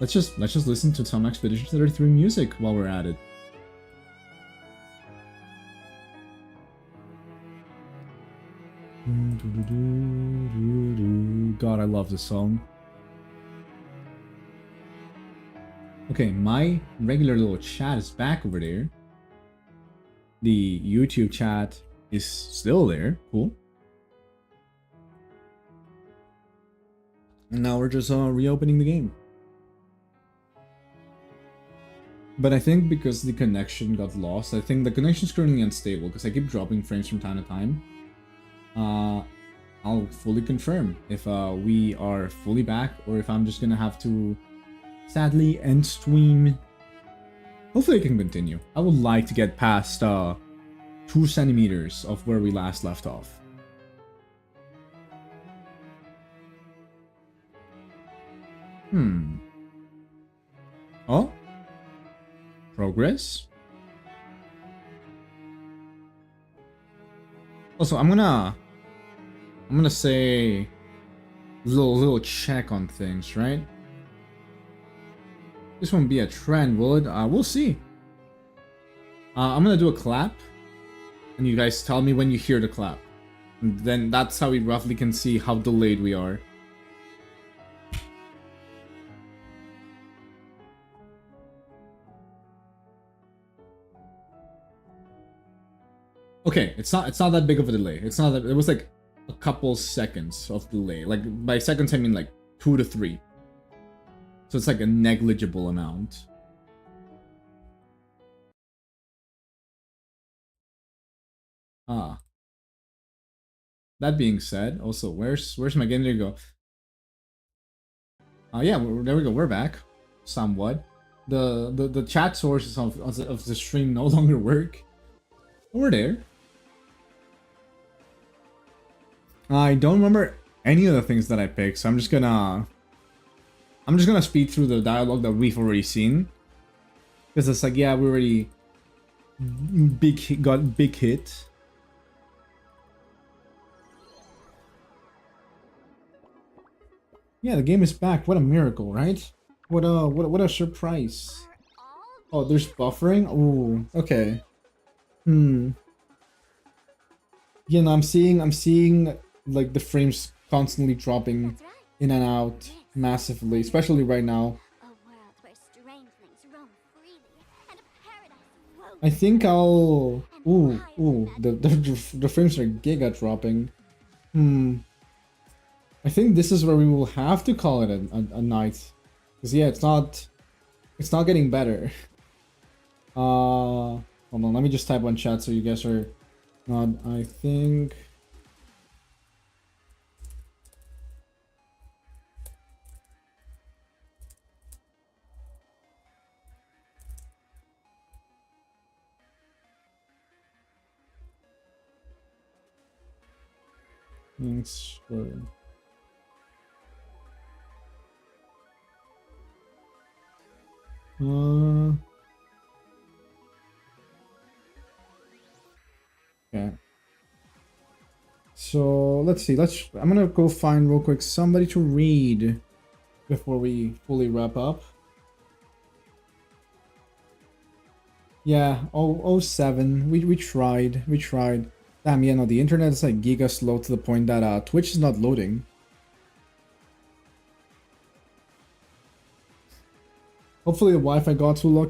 let's just listen to some Expedition 33 music while we're at it. God, I love this song. Okay, my regular little chat is back over there. The YouTube chat is still there. Cool. And now we're just reopening the game. But I think because the connection got lost, I think the connection's currently unstable because I keep dropping frames from time to time. I'll fully confirm if we are fully back or if I'm just gonna have to sadly end stream. Hopefully I can continue. I would like to get past 2 centimeters of where we last left off. Oh? Progress? Also, I'm gonna say little check on things, right? This won't be a trend, will it? We'll see. I'm gonna do a clap, and you guys tell me when you hear the clap. And then that's how we roughly can see how delayed we are. Okay, it's not that big of a delay. It's not that, it was like a couple seconds of delay. Like by seconds I mean like 2 to 3. So it's like a negligible amount. That being said, also where's my game? There you go. Yeah, there we go. We're back, somewhat. The chat sources of the stream no longer work. We're there. I don't remember any of the things that I picked, so I'm just gonna speed through the dialogue that we've already seen. Because it's like, yeah, we already got big hit. Yeah, the game is back. What a miracle, right? What a surprise. Oh, there's buffering? Ooh, okay. Yeah, no, I'm seeing like the frames constantly dropping in and out massively, especially right now. I think I'll... Ooh, the frames are giga dropping. I think this is where we will have to call it a night. Because yeah, it's not getting better. Hold on, let me just type on chat so you guys are not, I think... Thanks for... Okay. So let's see. I'm gonna go find real quick somebody to read before we fully wrap up. Yeah, 07. We tried. Damn, yeah, no, the internet is like giga slow to the point that Twitch is not loading. Hopefully the Wi-Fi got too lucky.